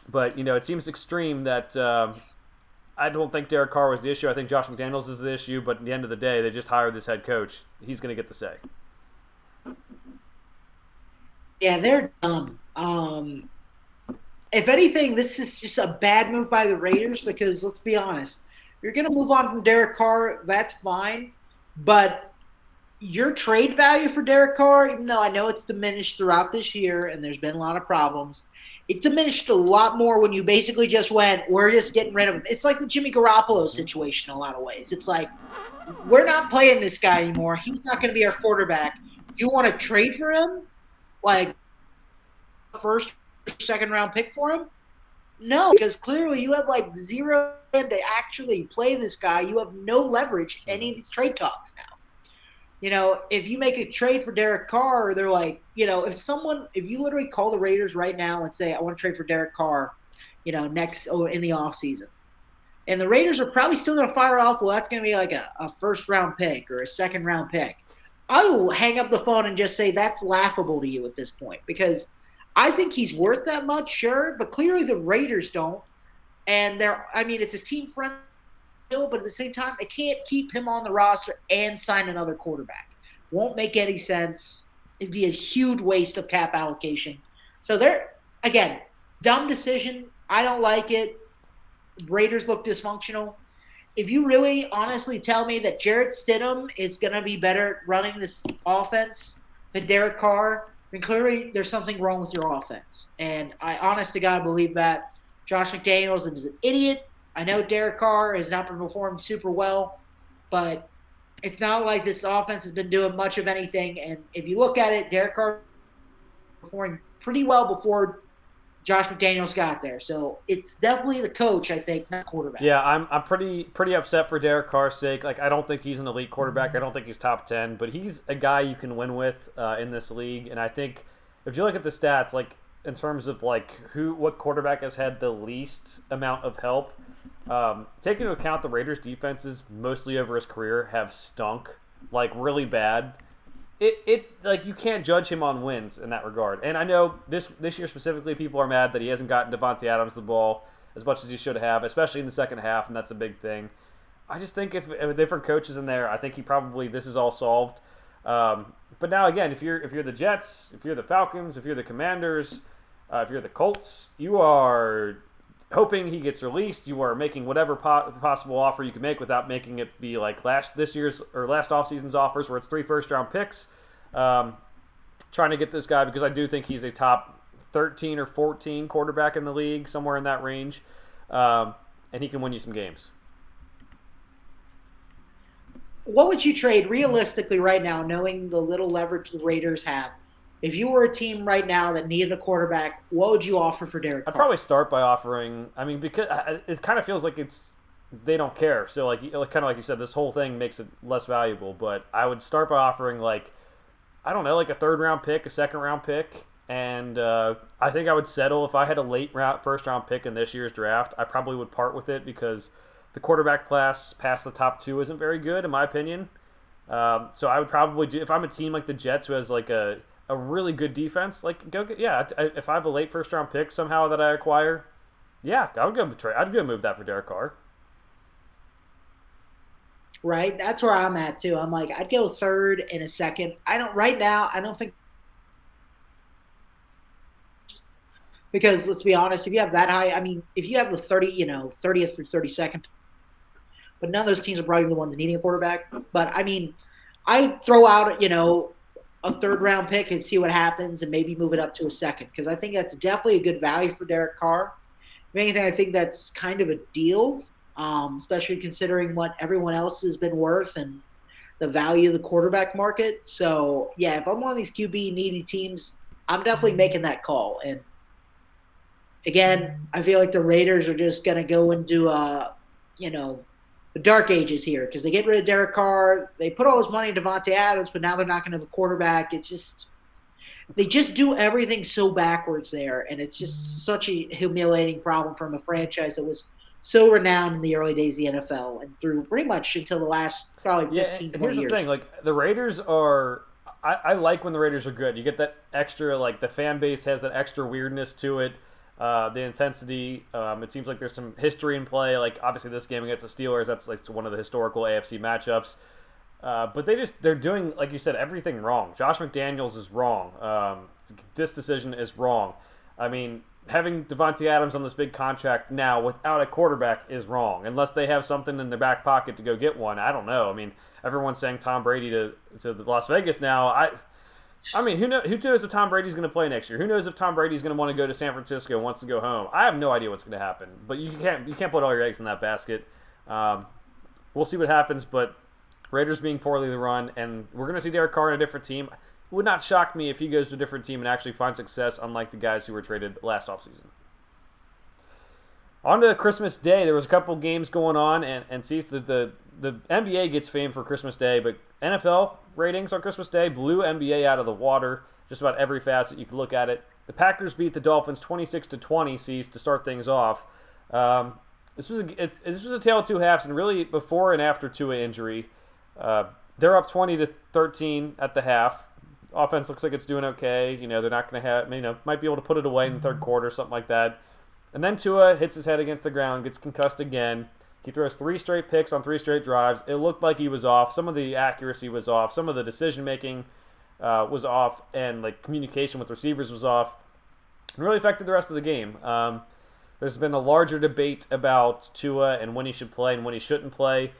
but it seems extreme that I don't think Derek Carr was the issue. I think Josh McDaniels is the issue, but at the end of the day, they just hired this head coach. He's going to get the say. Yeah, they're dumb. If anything, this is just a bad move by the Raiders because let's be honest, you're going to move on from Derek Carr, that's fine, but your trade value for Derek Carr, even though I know it's diminished throughout this year and there's been a lot of problems, it diminished a lot more when you basically just went, we're just getting rid of him. It's like the Jimmy Garoppolo situation in a lot of ways. It's like, we're not playing this guy anymore. He's not going to be our quarterback. You want to trade for him? Like, first, second round pick for him? No, because clearly you have like zero to actually play this guy. You have no leverage in any of these trade talks now. If you make a trade for Derek Carr, they're like, if you literally call the Raiders right now and say, I want to trade for Derek Carr, next in the offseason. And the Raiders are probably still going to fire off, well, that's going to be like a first round pick or a second round pick. I will hang up the phone and just say that's laughable to you at this point because I think he's worth that much, sure, but clearly the Raiders don't. And it's a team friendly deal, but at the same time, they can't keep him on the roster and sign another quarterback. Won't make any sense. It'd be a huge waste of cap allocation. So again, dumb decision. I don't like it. Raiders look dysfunctional. If you really honestly tell me that Jarrett Stidham is going to be better running this offense than Derek Carr, then clearly there's something wrong with your offense. And I honest to God believe that. Josh McDaniels is an idiot. I know Derek Carr has not been performing super well, but it's not like this offense has been doing much of anything. And if you look at it, Derek Carr performing pretty well before Josh McDaniels got there. So it's definitely the coach, I think, not quarterback. Yeah, I'm pretty upset for Derek Carr's sake. Like, I don't think he's an elite quarterback. I don't think he's top 10, but he's a guy you can win with in this league. And I think if you look at the stats, like in terms of like what quarterback has had the least amount of help, take into account the Raiders' defenses mostly over his career have stunk, like really bad. It like you can't judge him on wins in that regard. And I know this year specifically, people are mad that he hasn't gotten Devontae Adams the ball as much as he should have, especially in the second half, and that's a big thing. I just think if a different coach is in there, I think this is all solved. But now again, if you're the Jets, if you're the Falcons, if you're the Commanders, if you're the Colts, you are hoping he gets released. You are making whatever possible offer you can make without making it be like this year's or last offseason's offers where it's 3 first-round picks. Trying to get this guy because I do think he's a top 13 or 14 quarterback in the league, somewhere in that range, and he can win you some games. What would you trade realistically right now, knowing the little leverage the Raiders have? If you were a team right now that needed a quarterback, what would you offer for Derek Carr? I'd probably start by offering. I mean, because it kind of feels like they don't care. So kind of like you said, this whole thing makes it less valuable. But I would start by offering like I don't know, like a third round pick, a second round pick, and I think I would settle if I had a first round pick in this year's draft. I probably would part with it because the quarterback class past the top two isn't very good in my opinion. So I would probably do if I'm a team like the Jets who has like a really good defense. Like go get if I have a late first round pick somehow that I acquire, yeah, I would go trade. I'd go move that for Derek Carr. Right? That's where I'm at too. I'm like, I'd go third in a second. I don't right now. I don't think because let's be honest, if you have that high, I mean, if you have the 30, 30th through 32nd, but none of those teams are probably the ones needing a quarterback. But I mean, I throw out, a third round pick and see what happens and maybe move it up to a second because I think that's definitely a good value for Derek Carr. If anything, I think that's kind of a deal, especially considering what everyone else has been worth and the value of the quarterback market. So, yeah, if I'm one of these QB needy teams, I'm definitely making that call. And again, I feel like the Raiders are just going to go into, the dark ages here because they get rid of Derek Carr. They put all this money into Devontae Adams, but now they're not going to have a quarterback. It's just they just do everything so backwards there, and it's just such a humiliating problem from a franchise that was so renowned in the early days of the NFL and through pretty much until the last probably Yeah, 15, and 20 here's the years. thing: like the Raiders are. I like when the Raiders are good. You get that extra, like the fan base has that extra weirdness to it, the intensity. It seems like there's some history in play. Like obviously this game against the Steelers, that's like one of the historical AFC matchups. But they're doing like you said everything wrong. Josh McDaniels is wrong. This decision is wrong. I mean, having Devontae Adams on this big contract now without a quarterback is wrong. Unless they have something in their back pocket to go get one. I don't know. I mean, everyone's saying Tom Brady to Las Vegas now. I mean, who knows if Tom Brady's going to play next year? Who knows if Tom Brady's going to want to go to San Francisco and wants to go home? I have no idea what's going to happen. But you can't put all your eggs in that basket. We'll see what happens. But Raiders being poorly run, and we're going to see Derek Carr in a different team. It would not shock me if he goes to a different team and actually finds success, unlike the guys who were traded last offseason. On to Christmas Day, there was a couple games going on, and see the NBA gets fame for Christmas Day, but NFL ratings on Christmas Day blew NBA out of the water. Just about every facet you could look at it. The Packers beat the Dolphins 26-20, Cease, to start things off. This was a tale of two halves, and really before and after Tua injury, they're up 20-13 at the half. Offense looks like it's doing okay. They're not going to have, might be able to put it away in the third quarter, something like that. And then Tua hits his head against the ground, gets concussed again. He throws 3 straight picks on 3 straight drives. It looked like he was off. Some of the accuracy was off. Some of the decision making was off, and like communication with receivers was off. It really affected the rest of the game. There's been a larger debate about Tua and when he should play and when he shouldn't play.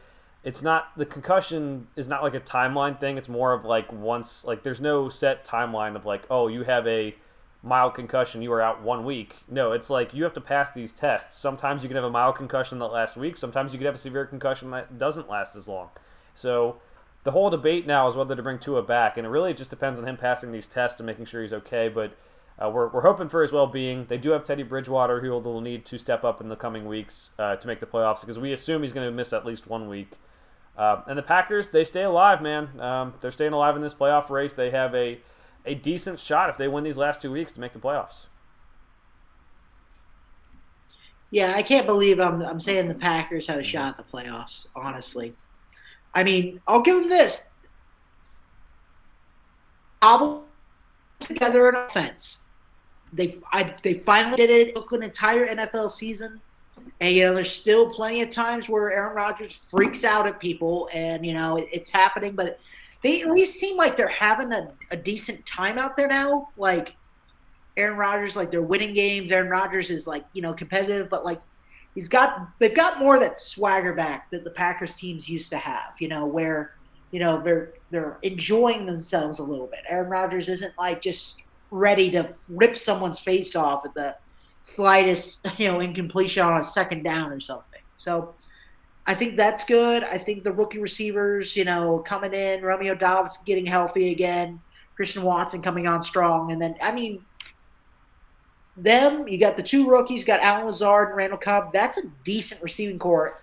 It's not the concussion is not like a timeline thing. It's more of like once like there's no set timeline of like, oh, you have a mild concussion, you are out 1 week. No, it's like you have to pass these tests. Sometimes you can have a mild concussion that lasts weeks. Sometimes you can have a severe concussion that doesn't last as long. So the whole debate now is whether to bring Tua back, and it really just depends on him passing these tests and making sure he's okay. But we're hoping for his well-being. They do have Teddy Bridgewater, who will need to step up in the coming weeks to make the playoffs because we assume he's going to miss at least 1 week. And the Packers, they stay alive, man. They're staying alive in this playoff race. They have a decent shot if they win these last 2 weeks to make the playoffs. Yeah, I can't believe I'm saying the Packers had a shot at the playoffs, honestly. I mean, I'll give them this. Cobble together an offense. They finally did it. It took an entire NFL season. And, there's still plenty of times where Aaron Rodgers freaks out at people, and, it's happening. But they at least seem like they're having a decent time out there now. Like, Aaron Rodgers, like, they're winning games. Aaron Rodgers is, like, competitive. But, like, they've got more of that swagger back that the Packers teams used to have, where, they're enjoying themselves a little bit. Aaron Rodgers isn't, like, just ready to rip someone's face off at the slightest, incompletion on a second down or something. So I think that's good. I think the rookie receivers, coming in, Romeo Dobbs getting healthy again, Christian Watson coming on strong. And then, you got the 2 rookies, got Allen Lazard and Randall Cobb. That's a decent receiving core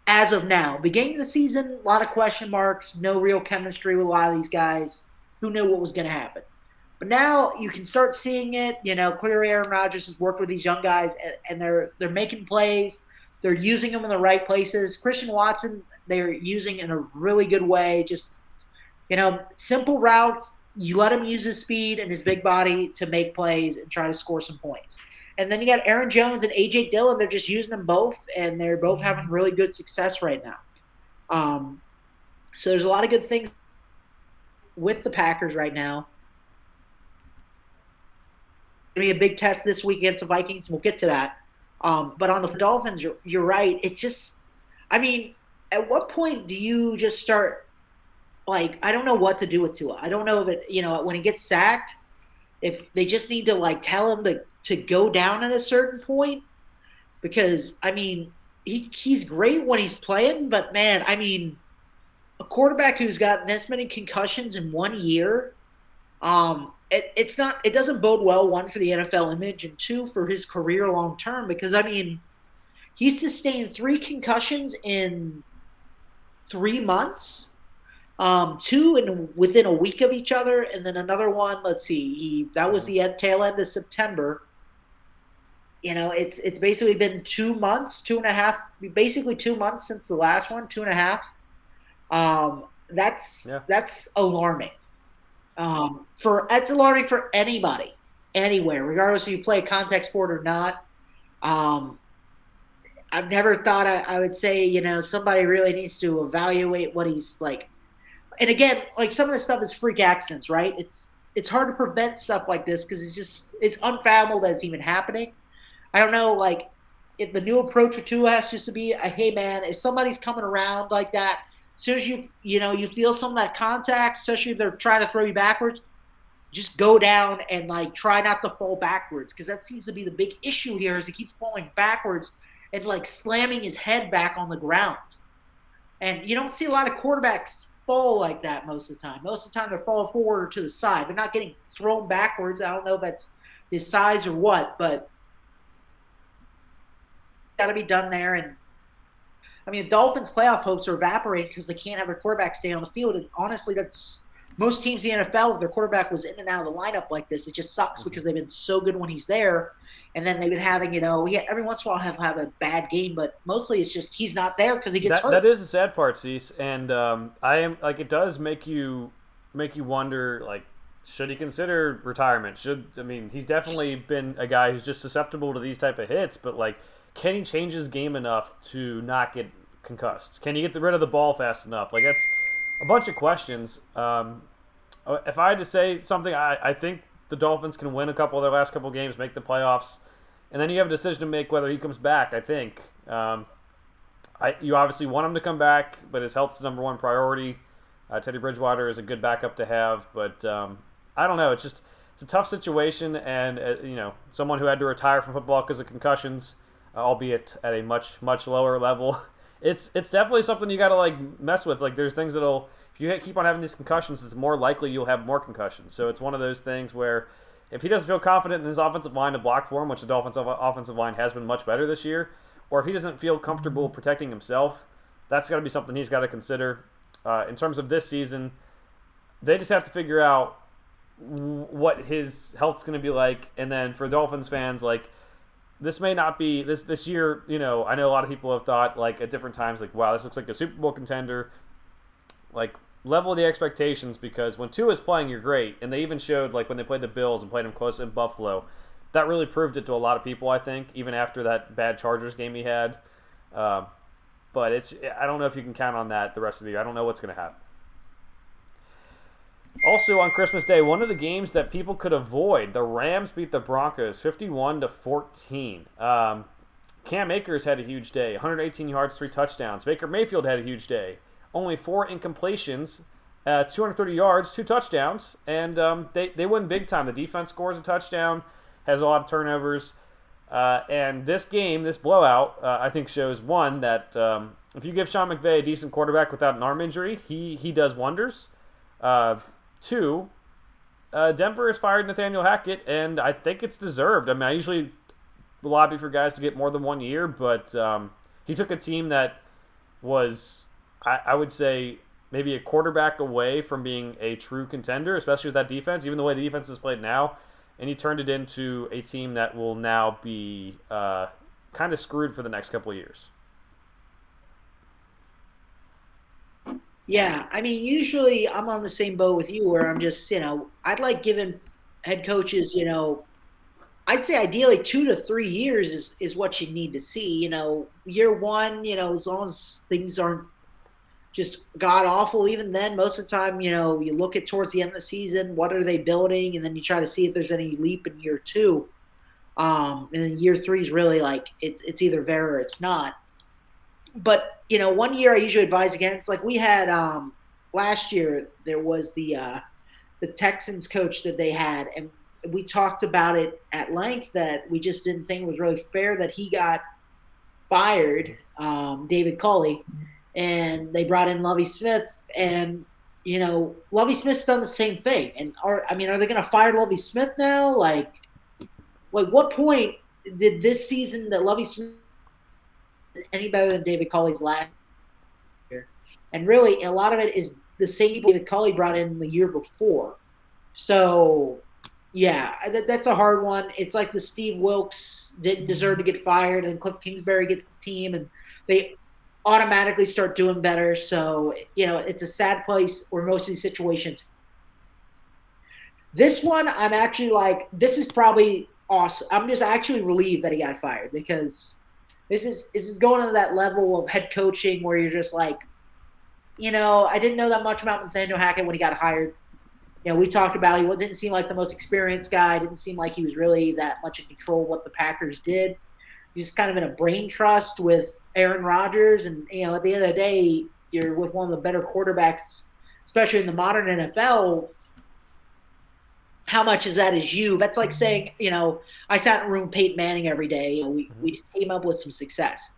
as of now. Beginning of the season, a lot of question marks, no real chemistry with a lot of these guys. who knew what was going to happen? But now you can start seeing it. Clearly Aaron Rodgers has worked with these young guys, and they're making plays. They're using them in the right places. Christian Watson, they're using in a really good way. Just simple routes. You let him use his speed and his big body to make plays and try to score some points. And then you got Aaron Jones and AJ Dillon. They're just using them both, and they're both having really good success right now. So there's a lot of good things with the Packers right now. It's going to be a big test this week against the Vikings. We'll get to that. But on the Dolphins, you're right. It's just, at what point do you just start, I don't know what to do with Tua. I don't know if when he gets sacked, if they just need to, tell him to go down at a certain point. Because, he's great when he's playing, but, man, a quarterback who's gotten this many concussions in 1 year, it doesn't bode well, one, for the NFL image, and two, for his career long term, because he sustained 3 concussions in 3 months, two within a week of each other, and then another one. Let's see, that was the tail end of September. It's basically been 2 months, 2.5, basically 2 months since the last one, 2.5. That's alarming. That's alarming for anybody, anywhere, regardless if you play a contact sport or not. I've never thought I would say, somebody really needs to evaluate what he's like. And again, some of this stuff is freak accidents, right? It's hard to prevent stuff like this because it's unfathomable that it's even happening. I don't know, if the new approach with Tua has just to be, hey man, if somebody's coming around like that, as soon as you feel some of that contact, especially if they're trying to throw you backwards, just go down and try not to fall backwards, because that seems to be the big issue here, is he keeps falling backwards and slamming his head back on the ground. And you don't see a lot of quarterbacks fall like that most of the time. Most of the time they're falling forward or to the side. They're not getting thrown backwards. I don't know if that's his size or what, but got to be done there. And the Dolphins' playoff hopes are evaporating because they can't have their quarterback stay on the field. And honestly, that's most teams in the NFL. If their quarterback was in and out of the lineup like this, it just sucks because they've been so good when he's there. And then they've been having, every once in a while have a bad game, but mostly it's just he's not there because he gets hurt. That is the sad part, Cease. And it does make you wonder, should he consider retirement? He's definitely been a guy who's just susceptible to these type of hits, but can he change his game enough to not get concussed? Can he get rid of the ball fast enough? That's a bunch of questions. If I had to say something, I think the Dolphins can win a couple of their last couple of games, make the playoffs, and then you have a decision to make whether he comes back, I think. You obviously want him to come back, but his health is number one priority. Teddy Bridgewater is a good backup to have, but I don't know. It's a tough situation, and someone who had to retire from football because of concussions, albeit at a much, much lower level. It's definitely something you got to mess with. There's things if you keep on having these concussions, it's more likely you'll have more concussions. So it's one of those things where if he doesn't feel confident in his offensive line to block for him, which the Dolphins' offensive line has been much better this year, or if he doesn't feel comfortable protecting himself, that's got to be something he's got to consider. In terms of this season, they just have to figure out what his health's going to be like, and then for Dolphins fans, this may not be this year. I know a lot of people have thought at different times, wow, this looks like a Super Bowl contender. Level the expectations, because when Tua is playing, you're great, and they even showed when they played the Bills and played them close in Buffalo, that really proved it to a lot of people. I think even after that bad Chargers game he had, but I don't know if you can count on that the rest of the year. I don't know what's going to happen. Also on Christmas Day, one of the games that people could avoid, the Rams beat the Broncos 51-14. Cam Akers had a huge day, 118 yards, 3 touchdowns. Baker Mayfield had a huge day, only 4 incompletions, 230 yards, 2 touchdowns, and they win big time. The defense scores a touchdown, has a lot of turnovers, and this game, this blowout, I think shows, one, that if you give Sean McVay a decent quarterback without an arm injury, he does wonders. 2, Denver has fired Nathaniel Hackett, and I think it's deserved. I usually lobby for guys to get more than 1 year, but he took a team that was, I would say, maybe a quarterback away from being a true contender, especially with that defense, even the way the defense is played now. And he turned it into a team that will now be kind of screwed for the next couple of years. Yeah, I mean, usually I'm on the same boat with you where I'm just, I'd like giving head coaches, I'd say ideally 2 to 3 years is what you need to see. Year one, as long as things aren't just god awful, even then, most of the time, you look at towards the end of the season, what are they building, and then you try to see if there's any leap in year two. And then year three is really like it's either there or it's not. But 1 year I usually advise against. Like we had last year, there was the Texans coach that they had, and we talked about it at length that we just didn't think it was really fair that he got fired, David Culley, and they brought in Lovie Smith, and Lovie Smith's done the same thing. And are they going to fire Lovie Smith now? Like what point did this season that Lovie Smith any better than David Culley's last year? And really, a lot of it is the same people David Culley brought in the year before. So, yeah, that's a hard one. It's like the Steve Wilkes didn't deserve to get fired, and Cliff Kingsbury gets the team, and they automatically start doing better. So, it's a sad place where most of these situations. This one, I'm actually like, this is probably awesome. I'm just actually relieved that he got fired because this is going to that level of head coaching where you're just like, I didn't know that much about Nathaniel Hackett when he got hired. We talked about he didn't seem like the most experienced guy. Didn't seem like he was really that much in control of what the Packers did. He's just kind of in a brain trust with Aaron Rodgers. And, at the end of the day, you're with one of the better quarterbacks, especially in the modern NFL. How much is that is you? That's like saying, I sat in a room with Peyton Manning every day. We came up with some success.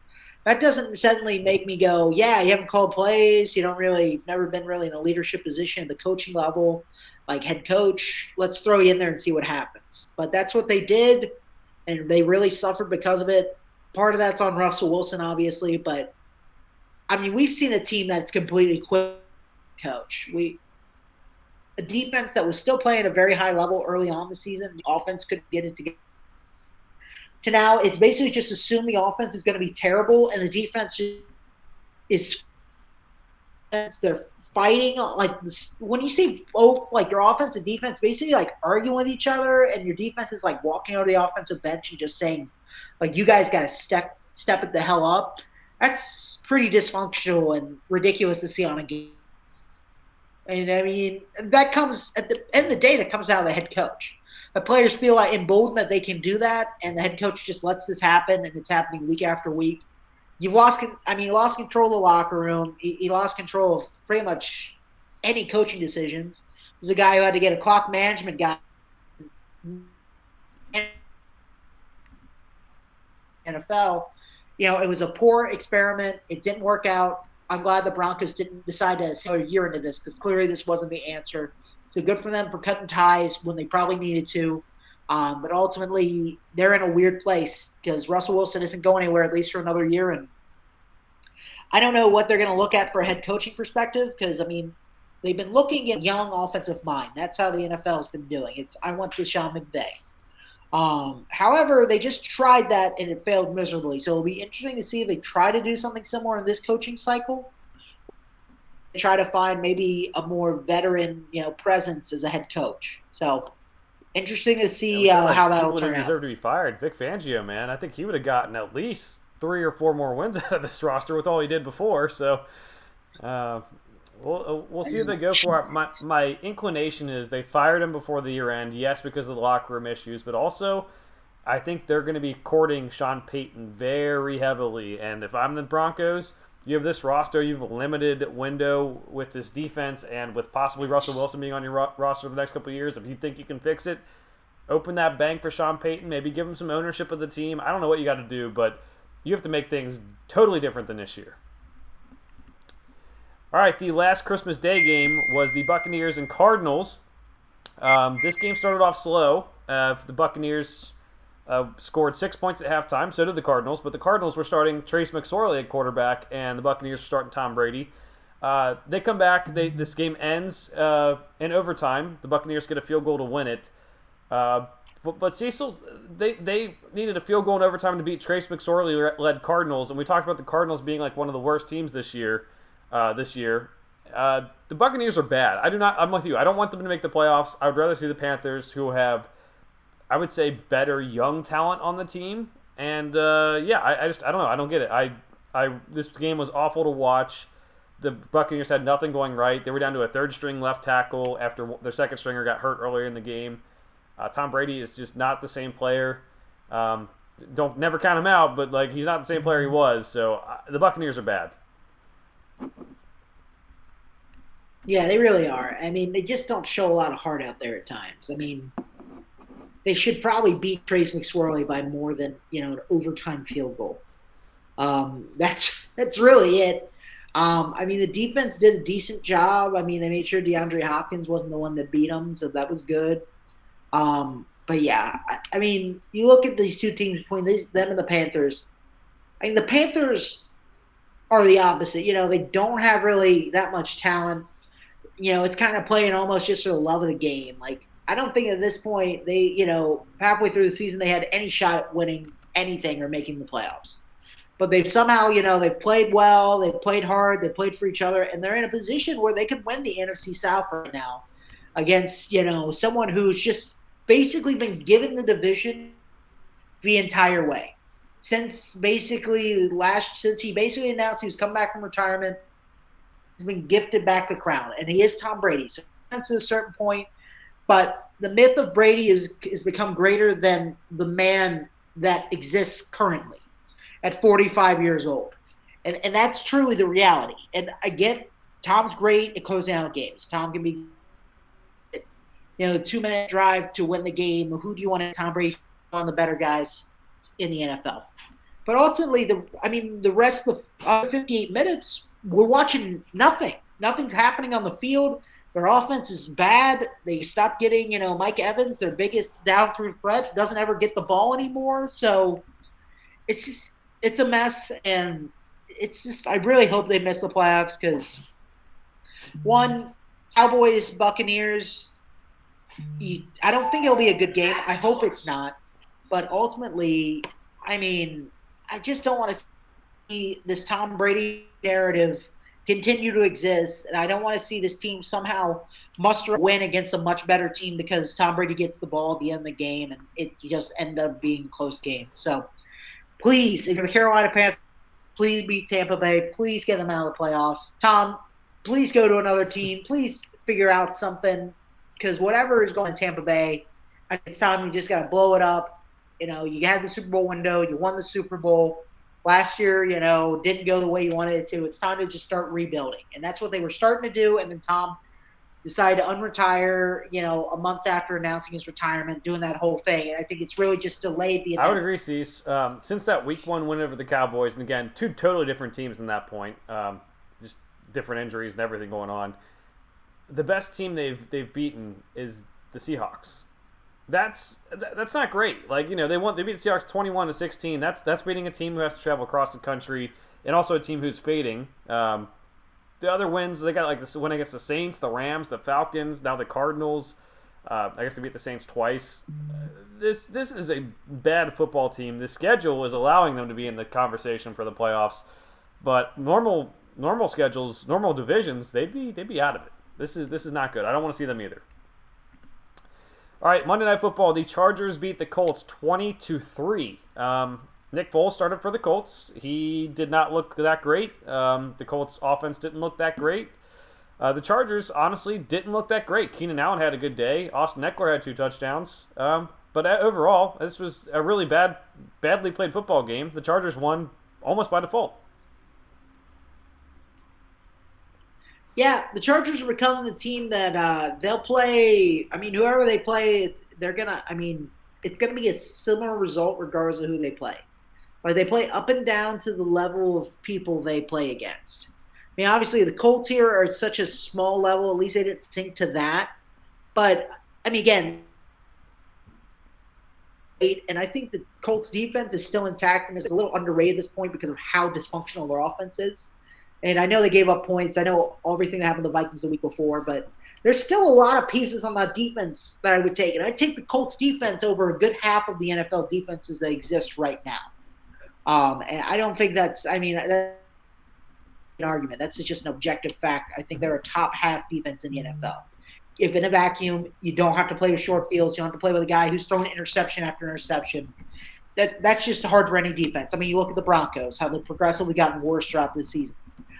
That doesn't suddenly make me go, yeah, you haven't called plays. You never been really in a leadership position at the coaching level, like head coach. Let's throw you in there and see what happens. But that's what they did, and they really suffered because of it. Part of that's on Russell Wilson, obviously, but we've seen a team that's completely quit coach. A defense that was still playing at a very high level early on the season. The offense couldn't get it together. To now, it's basically just assume the offense is going to be terrible and the defense is they're fighting. Like when you see both, like your offense and defense basically like arguing with each other, and your defense is like walking over the offensive bench and just saying, like, you guys got to step it the hell up. That's pretty dysfunctional and ridiculous to see on a game. And that comes at the end of the day. That comes out of the head coach. The players feel like emboldened that they can do that, and the head coach just lets this happen, and it's happening week after week. He lost control of the locker room. He lost control of pretty much any coaching decisions. He was a guy who had to get a clock management guy. NFL, it was a poor experiment. It didn't work out. I'm glad the Broncos didn't decide to sell a year into this because clearly this wasn't the answer. So good for them for cutting ties when they probably needed to. But ultimately, they're in a weird place because Russell Wilson isn't going anywhere, at least for another year. And I don't know what they're going to look at for a head coaching perspective because, they've been looking at young offensive mind. That's how the NFL has been doing. I want the Sean McVay. However, they just tried that and it failed miserably. So it'll be interesting to see if they try to do something similar in this coaching cycle. They try to find maybe a more veteran, presence as a head coach. So interesting to see how that'll turn out. Deserve to be fired. Vic Fangio, man, I think he would have gotten at least 3 or 4 more wins out of this roster with all he did before. So we'll see what they go for. My inclination is they fired him before the year end. Yes, because of the locker room issues, but also I think they're going to be courting Sean Payton very heavily. And if I'm the Broncos, you have this roster, you have a limited window with this defense, and with possibly Russell Wilson being on your roster for the next couple of years, if you think you can fix it, open that bank for Sean Payton, maybe give him some ownership of the team. I don't know what you got to do, but you have to make things totally different than this year. All right, the last Christmas Day game was the Buccaneers and Cardinals. This game started off slow. The Buccaneers scored 6 points at halftime. So did the Cardinals. But the Cardinals were starting Trace McSorley at quarterback, and the Buccaneers were starting Tom Brady. They come back. This game ends in overtime. The Buccaneers get a field goal to win it. But Cecil, they needed a field goal in overtime to beat Trace McSorley-led Cardinals, and we talked about the Cardinals being like one of the worst teams this year. The Buccaneers are bad. I do not. I'm with you. I don't want them to make the playoffs. I would rather see the Panthers, who have, I would say, better young talent on the team. And I don't know. I don't get it. This game was awful to watch. The Buccaneers had nothing going right. They were down to a third string left tackle after their second stringer got hurt earlier in the game. Tom Brady is just not the same player. Don't never count him out, but like he's not the same player he was. So the Buccaneers are bad. Yeah, they really are. I mean, they just don't show a lot of heart out there at times. I mean, they should probably beat Trace McSorley by more than an overtime field goal. That's really it. I mean, the defense did a decent job. I mean, they made sure DeAndre Hopkins wasn't the one that beat them, so that was good. But yeah, I mean, you look at these two teams between them and the Panthers. I mean, the Panthers are the opposite. They don't have really that much talent. It's kind of playing almost just for the love of the game. Like, I don't think at this point they, halfway through the season they had any shot at winning anything or making the playoffs. But they've somehow, they've played well, they've played hard, they've played for each other, and they're in a position where they could win the NFC South right now against, someone who's just basically been given the division the entire way. Since he basically announced he was coming back from retirement, he's been gifted back the crown, and he is Tom Brady. So that's at a certain point, but the myth of Brady is become greater than the man that exists currently at 45 years old. And that's truly the reality. And I get Tom's great at closing out games. Tom can be, the 2-minute drive to win the game. Who do you want? Tom Brady's one of the better guys in the NFL. But ultimately, the rest of the 58 minutes, we're watching nothing. Nothing's happening on the field. Their offense is bad. They stopped getting, Mike Evans, their biggest down-through threat, doesn't ever get the ball anymore. So it's a mess, and I really hope they miss the playoffs because, one, Cowboys, Buccaneers, I don't think it'll be a good game. I hope it's not. But ultimately, I mean, I just don't want to see this Tom Brady narrative continue to exist, and I don't want to see this team somehow muster a win against a much better team because Tom Brady gets the ball at the end of the game, and it just end up being a close game. So, please, if you're the Carolina Panthers, please beat Tampa Bay. Please get them out of the playoffs. Tom, please go to another team. Please figure out something because whatever is going to Tampa Bay, I think it's time you just got to blow it up. You had the Super Bowl window. You won the Super Bowl. Last year, didn't go the way you wanted it to. It's time to just start rebuilding. And that's what they were starting to do. And then Tom decided to unretire, a month after announcing his retirement, doing that whole thing. And I think it's really just delayed the I would agree, Cease. Since that Week 1 win over the Cowboys, and again, two totally different teams in that point, just different injuries and everything going on. The best team they've beaten is the Seahawks. That's not great. Like they beat the Seahawks 21-16. That's beating a team who has to travel across the country and also a team who's fading. The other wins they got like this win against the Saints, the Rams, the Falcons, now the Cardinals. I guess they beat the Saints twice. This is a bad football team. The schedule is allowing them to be in the conversation for the playoffs, but normal schedules, normal divisions, they'd be out of it. This is not good. I don't want to see them either. All right, Monday Night Football. The Chargers beat the Colts 20-3. Nick Foles started for the Colts. He did not look that great. The Colts offense didn't look that great. The Chargers honestly didn't look that great. Keenan Allen had a good day. Austin Eckler had 2 touchdowns. But overall, this was a really badly played football game. The Chargers won almost by default. Yeah, the Chargers are becoming the team that they'll play. I mean, whoever they play, they're gonna. I mean, it's gonna be a similar result regardless of who they play. Like they play up and down to the level of people they play against. I mean, obviously the Colts here are at such a small level. At least they didn't sink to that. But I mean, again, and I think the Colts defense is still intact and is a little underrated at this point because of how dysfunctional their offense is. And I know they gave up points. I know everything that happened to the Vikings the week before, but there's still a lot of pieces on that defense that I would take. And I'd take the Colts defense over a good half of the NFL defenses that exist right now. And I don't think that's an argument. That's just an objective fact. I think they're a top half defense in the NFL. If in a vacuum, you don't have to play with short fields, you don't have to play with a guy who's throwing interception after interception. That's just hard for any defense. I mean, you look at the Broncos, how they've progressively gotten worse throughout the season.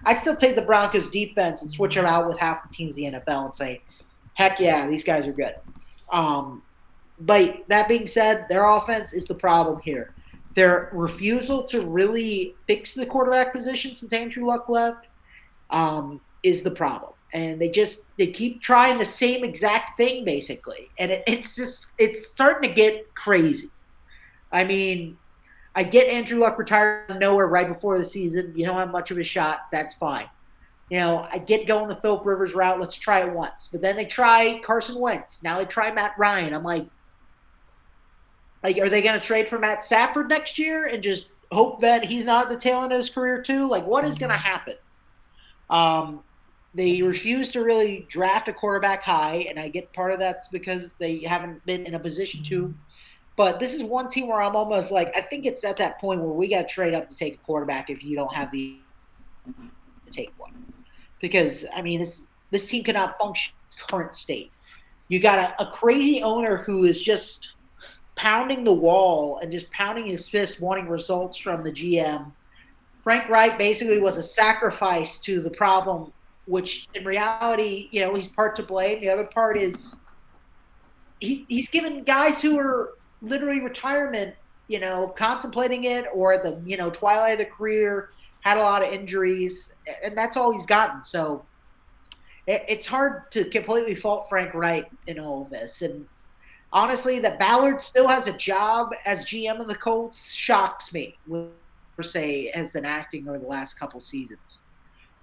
I'd still take the Broncos defense and switch it out with half the teams in the NFL and say, heck yeah, these guys are good. But that being said, their offense is the problem here. Their refusal to really fix the quarterback position since Andrew Luck left is the problem. And they keep trying the same exact thing, basically. And it's starting to get crazy. I mean, I get Andrew Luck retired out of nowhere right before the season. You don't have much of a shot. That's fine. I get going the Philip Rivers route. Let's try it once. But then they try Carson Wentz. Now they try Matt Ryan. I'm like, are they going to trade for Matt Stafford next year and just hope that he's not at the tail end of his career too? Like, what is going to happen? They refuse to really draft a quarterback high, and I get part of that's because they haven't been in a position to. But this is one team where I'm almost like, I think it's at that point where we got to trade up to take a quarterback if you don't have the to take one. Because, I mean, this team cannot function in its current state. You got a crazy owner who is just pounding the wall and just pounding his fist wanting results from the GM. Frank Reich basically was a sacrifice to the problem, which in reality, he's part to blame. The other part is he's given guys who are literally retirement, contemplating it or at the, twilight of the career, had a lot of injuries, and that's all he's gotten. So it's hard to completely fault Frank Reich in all of this. And honestly, that Ballard still has a job as GM of the Colts shocks me. Say has been acting over the last couple seasons,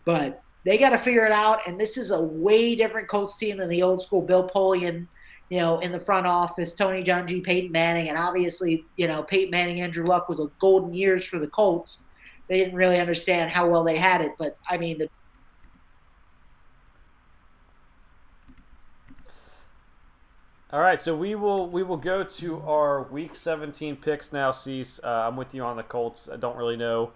but they got to figure it out. And this is a way different Colts team than the old school Bill Polian, in the front office, Tony Dungy, Peyton Manning, and obviously, Peyton Manning, Andrew Luck was a golden years for the Colts. They didn't really understand how well they had it, but I mean, All right, so we will go to our Week 17 picks now, Cease. I'm with you on the Colts. I don't really know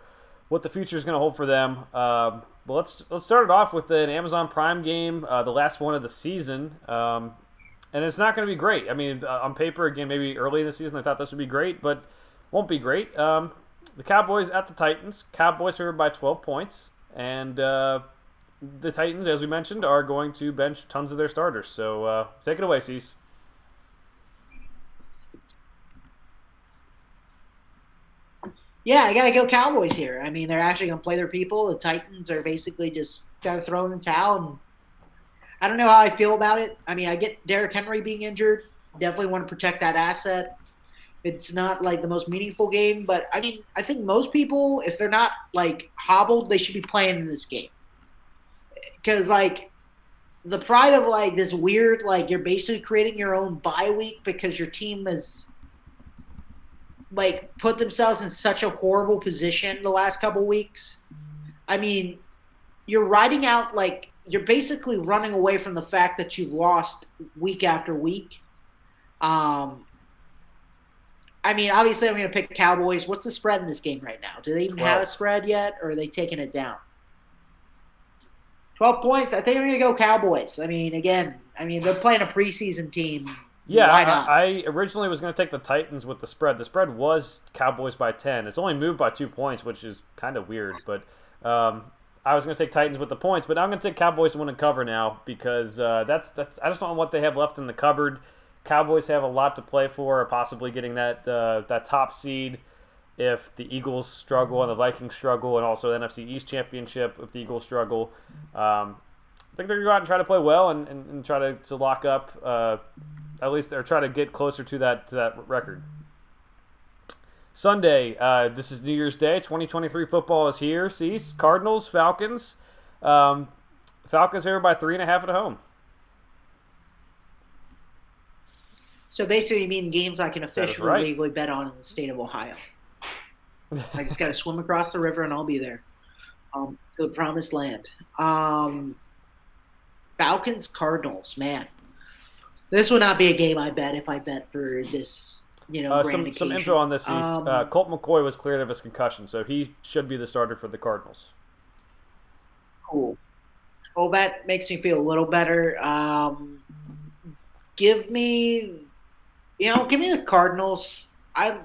what the future is going to hold for them. But let's start it off with an Amazon Prime game, the last one of the season, and it's not going to be great. I mean, on paper, again, maybe early in the season, I thought this would be great, but won't be great. The Cowboys at the Titans. Cowboys favored by 12 points, and the Titans, as we mentioned, are going to bench tons of their starters. So take it away, Cease. Yeah, I got to go Cowboys here. I mean, they're actually going to play their people. The Titans are basically just kind of throwing in the towel. And I don't know how I feel about it. I mean, I get Derrick Henry being injured. Definitely want to protect that asset. It's not like the most meaningful game, but I mean, I think most people, if they're not like hobbled, they should be playing in this game. Because like the pride of like this weird, like you're basically creating your own bye week because your team is like put themselves in such a horrible position the last couple weeks. I mean, you're riding out like you're basically running away from the fact that you've lost week after week. I mean, obviously I'm going to pick Cowboys. What's the spread in this game right now? Do they even have a spread yet, or are they taking it down? 12 points. I think I'm going to go Cowboys. I mean, again, they're playing a preseason team. Yeah, I originally was going to take the Titans with the spread. The spread was Cowboys by 10. It's only moved by 2 points, which is kind of weird. But I was going to take Titans with the points, but I'm going to take Cowboys to win and cover now because that's I just don't know what they have left in the cupboard. Cowboys have a lot to play for, possibly getting that top seed if the Eagles struggle and the Vikings struggle, and also the NFC East Championship if the Eagles struggle. I think they're going to go out and try to play well and try to lock up at least they're trying to get closer to that record. Sunday, this is New Year's Day. 2023 football is here. Cease, Cardinals, Falcons. Falcons favored by 3.5 at home. So basically, you mean games I can officially right. legally bet on in the state of Ohio. I just got to swim across the river and I'll be there. to the promised land. Falcons Cardinals, man. This would not be a game I bet if I bet for this, grand Some info occasion. on this. Colt McCoy was cleared of his concussion, so he should be the starter for the Cardinals. Cool. Well, that makes me feel a little better. Give me, give me the Cardinals. I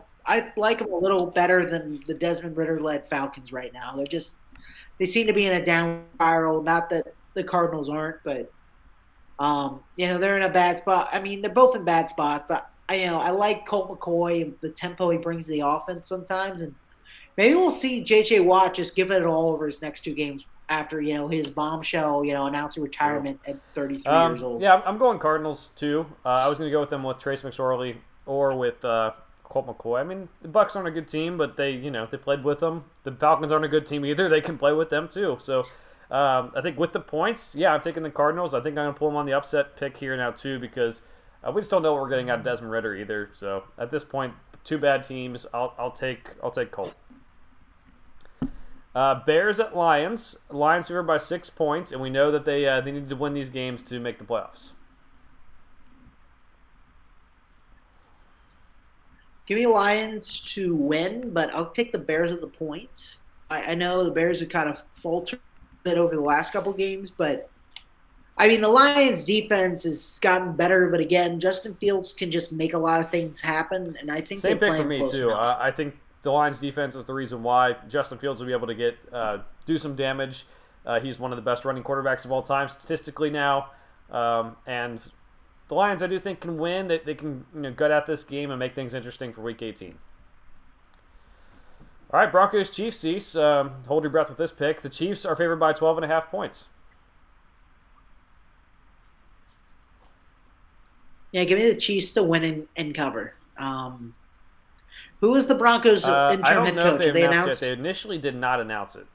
like them a little better than the Desmond Ritter led Falcons right now. They seem to be in a down spiral. Not that the Cardinals aren't, but they're in a bad spot. I mean, they're both in bad spots, but I like Colt McCoy and the tempo he brings to the offense sometimes, and maybe we'll see J.J. Watt just give it all over his next two games after his bombshell announcing True. retirement at 33 years old. Yeah, I'm going Cardinals too. I was going to go with them with Trace McSorley or with Colt McCoy. I mean, the Bucks aren't a good team, but they played with them. The Falcons aren't a good team either. They can play with them too. So I think with the points, yeah, I'm taking the Cardinals. I think I'm going to pull them on the upset pick here now too because we just don't know what we're getting out of Desmond Ritter either. So at this point, two bad teams. I'll take Colt. Bears at Lions. Lions favored by 6 points, and we know that they need to win these games to make the playoffs. Give me Lions to win, but I'll take the Bears at the points. I know the Bears have kind of faltered a bit over the last couple games, but I mean the Lions defense has gotten better. But again, Justin Fields can just make a lot of things happen, and I think they Same pick play for him me close too. enough. I think the Lions defense is the reason why Justin Fields will be able to get do some damage. He's one of the best running quarterbacks of all time statistically now, and the Lions I do think can win. They can gut out this game and make things interesting for Week 18. All right, Broncos Chiefs. Cease. Hold your breath with this pick. The Chiefs are favored by 12.5 points. Yeah, give me the Chiefs to win and cover. Who is the Broncos I interim don't head know if coach? they've Have they announced announced? it. They initially did not announce it.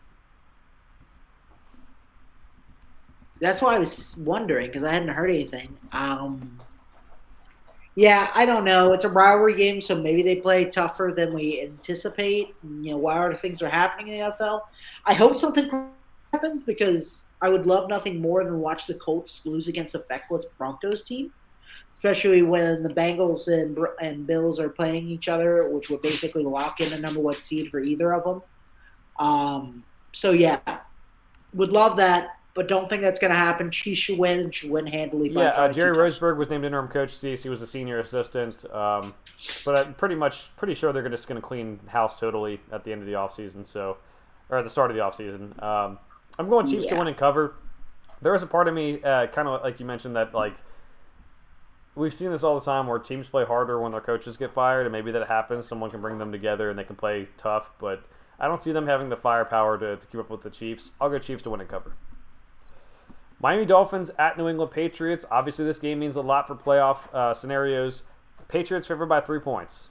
That's why I was wondering because I hadn't heard anything. Yeah, I don't know. It's a rivalry game, so maybe they play tougher than we anticipate. While things are happening in the NFL, I hope something happens because I would love nothing more than watch the Colts lose against a feckless Broncos team, especially when the Bengals and Bills are playing each other, which would basically lock in a number one seed for either of them. So yeah, would love that, but don't think that's going to happen. Chiefs should win handily by Yeah, probably Jerry two touchdowns. Roseburg was named interim coach. Cease. He was a senior assistant. But I'm pretty sure they're just going to clean house totally at the end of the offseason. So, or at the start of the offseason. I'm going Chiefs to Yeah. win and cover. There is a part of me, kind of like you mentioned, that like we've seen this all the time where teams play harder when their coaches get fired, and maybe that happens. Someone can bring them together and they can play tough. But I don't see them having the firepower to keep up with the Chiefs. I'll go Chiefs to win and cover. Miami Dolphins at New England Patriots. Obviously, this game means a lot for playoff scenarios. Patriots favored by 3 points.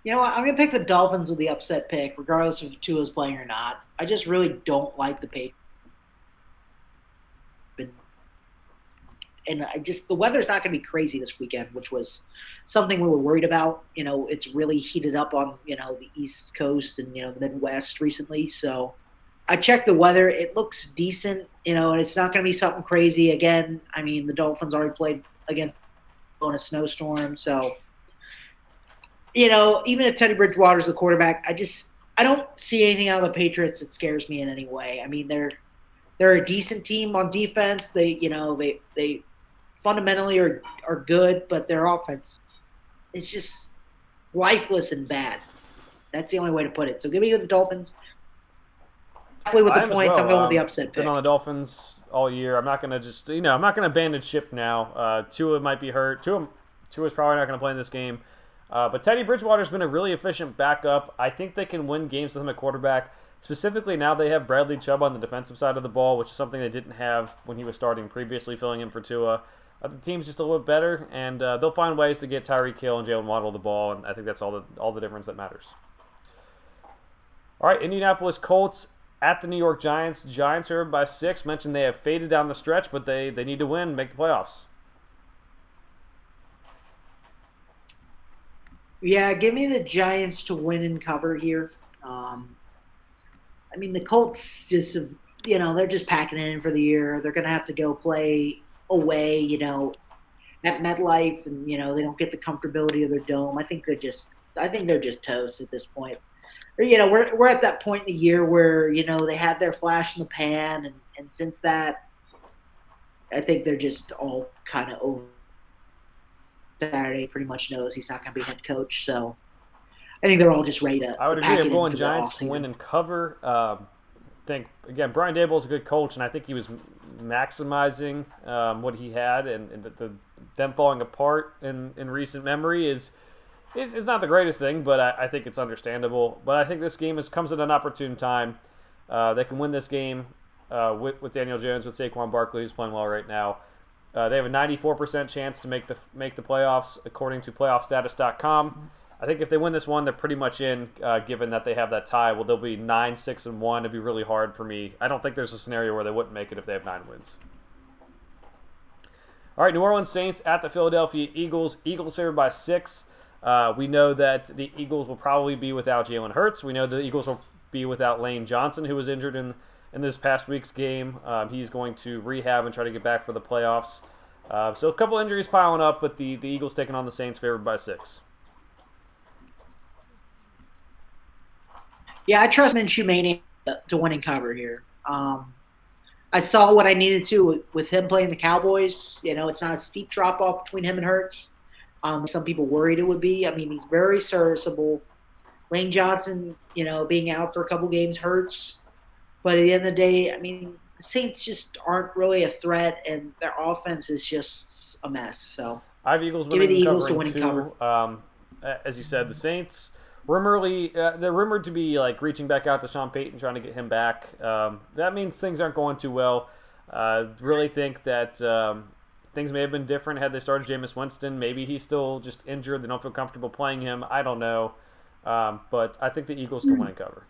You know what? I'm going to pick the Dolphins with the upset pick, regardless if Tua's playing or not. I just really don't like the Patriots. And the weather's not going to be crazy this weekend, which was something we were worried about. It's really heated up on the East Coast and the Midwest recently. So I checked the weather; it looks decent. And it's not going to be something crazy again. I mean, the Dolphins already played against in a snowstorm, so even if Teddy Bridgewater's the quarterback, I don't see anything out of the Patriots that scares me in any way. I mean, they're a decent team on defense. They fundamentally are good, but their offense is just lifeless and bad. That's the only way to put it. So give me the Dolphins. Definitely with I the am as points, I'm well. going with the upset pick. Been on the Dolphins all year. I'm not going to I'm not going to abandon ship now. Tua might be hurt. Tua's probably not going to play in this game. But Teddy Bridgewater's been a really efficient backup. I think they can win games with him at quarterback. Specifically, now they have Bradley Chubb on the defensive side of the ball, which is something they didn't have when he was starting previously, filling in for Tua. The team's just a little bit better, and they'll find ways to get Tyreek Hill and Jalen Waddle the ball, and I think that's all the difference that matters. All right, Indianapolis Colts at the New York Giants. Giants are by 6. Mentioned they have faded down the stretch, but they need to win, make the playoffs. Yeah, give me the Giants to win and cover here. Um, I mean, the Colts just, they're just packing it in for the year. They're going to have to go play away, at MetLife, and they don't get the comfortability of their dome. I think they're just toast at this point. Or, we're at that point in the year where they had their flash in the pan, and since that, I think they're just all kind of over. Saturday pretty much knows he's not going to be head coach, so I think they're all just ready I to would agree. pack I'm it in going for the Giants to win offseason. and cover. Think again, Brian Dable is a good coach, and I think he was maximizing what he had, and them falling apart in recent memory is not the greatest thing, but I think it's understandable. But I think this game comes at an opportune time. They can win this game with Daniel Jones, with Saquon Barkley, who's playing well right now. They have a 94% chance to make the playoffs, according to PlayoffStatus.com. I think if they win this one, they're pretty much in, given that they have that tie. Well, they'll be 9-6-1. It'd be really hard for me. I don't think there's a scenario where they wouldn't make it if they have 9 wins. All right, New Orleans Saints at the Philadelphia Eagles. Eagles favored by 6. We know that the Eagles will probably be without Jalen Hurts. We know the Eagles will be without Lane Johnson, who was injured in this past week's game. He's going to rehab and try to get back for the playoffs. So a couple injuries piling up, but the Eagles taking on the Saints favored by 6. Yeah, I trust Minshew Mania to win and cover here. I saw what I needed to with him playing the Cowboys. It's not a steep drop off between him and Hurts. Some people worried it would be. I mean, he's very serviceable. Lane Johnson, being out for a couple games hurts. But at the end of the day, I mean, the Saints just aren't really a threat, and their offense is just a mess. So I have Eagles give me winning the and Eagles to covering win and cover. too. As you said, the Saints they're rumored to be like reaching back out to Sean Payton, trying to get him back. That means things aren't going too well. Really think that things may have been different had they started Jameis Winston. Maybe he's still just injured. They don't feel comfortable playing him. I don't know. But I think the Eagles can win and cover.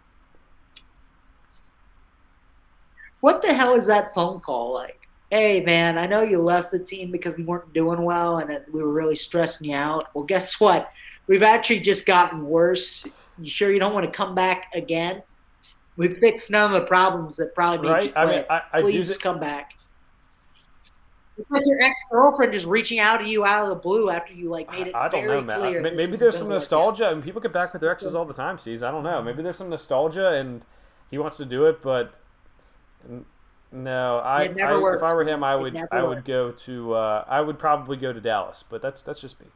What the hell is that phone call like? Hey, man, I know you left the team because we weren't doing well and we were really stressing you out. Well, guess what? We've actually just gotten worse. You sure you don't want to come back again? We fixed none of the problems that probably made you Right? I mean, quit. I do. Please come back. It's like your ex-girlfriend just reaching out to you out of the blue after you made it I don't know, very man. clear. This Maybe isn't there's gonna some work out. nostalgia. I mean, people get back with their exes all the time, Steve. I don't know. Maybe there's some nostalgia, and he wants to do it, but no. It never If works. I were him, It never works. go to. I would probably go to Dallas, but that's just me.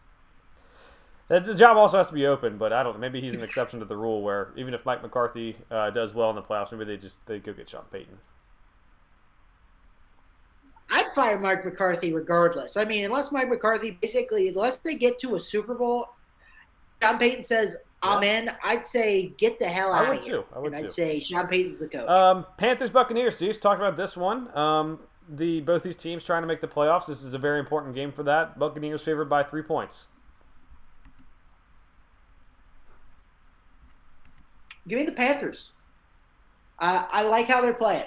The job also has to be open, but I don't know. Maybe he's an exception to the rule where even if Mike McCarthy does well in the playoffs, maybe they go get Sean Payton. I'd fire Mike McCarthy regardless. I mean, unless they get to a Super Bowl, Sean Payton says, I'm in, I'd say get the hell I out would of here. too. I would and too. I'd say Sean Payton's the coach. Panthers Buccaneers. Steve talked about this one. Both these teams trying to make the playoffs. This is a very important game for that. Buccaneers favored by 3 points. Give me the Panthers. I like how they're playing.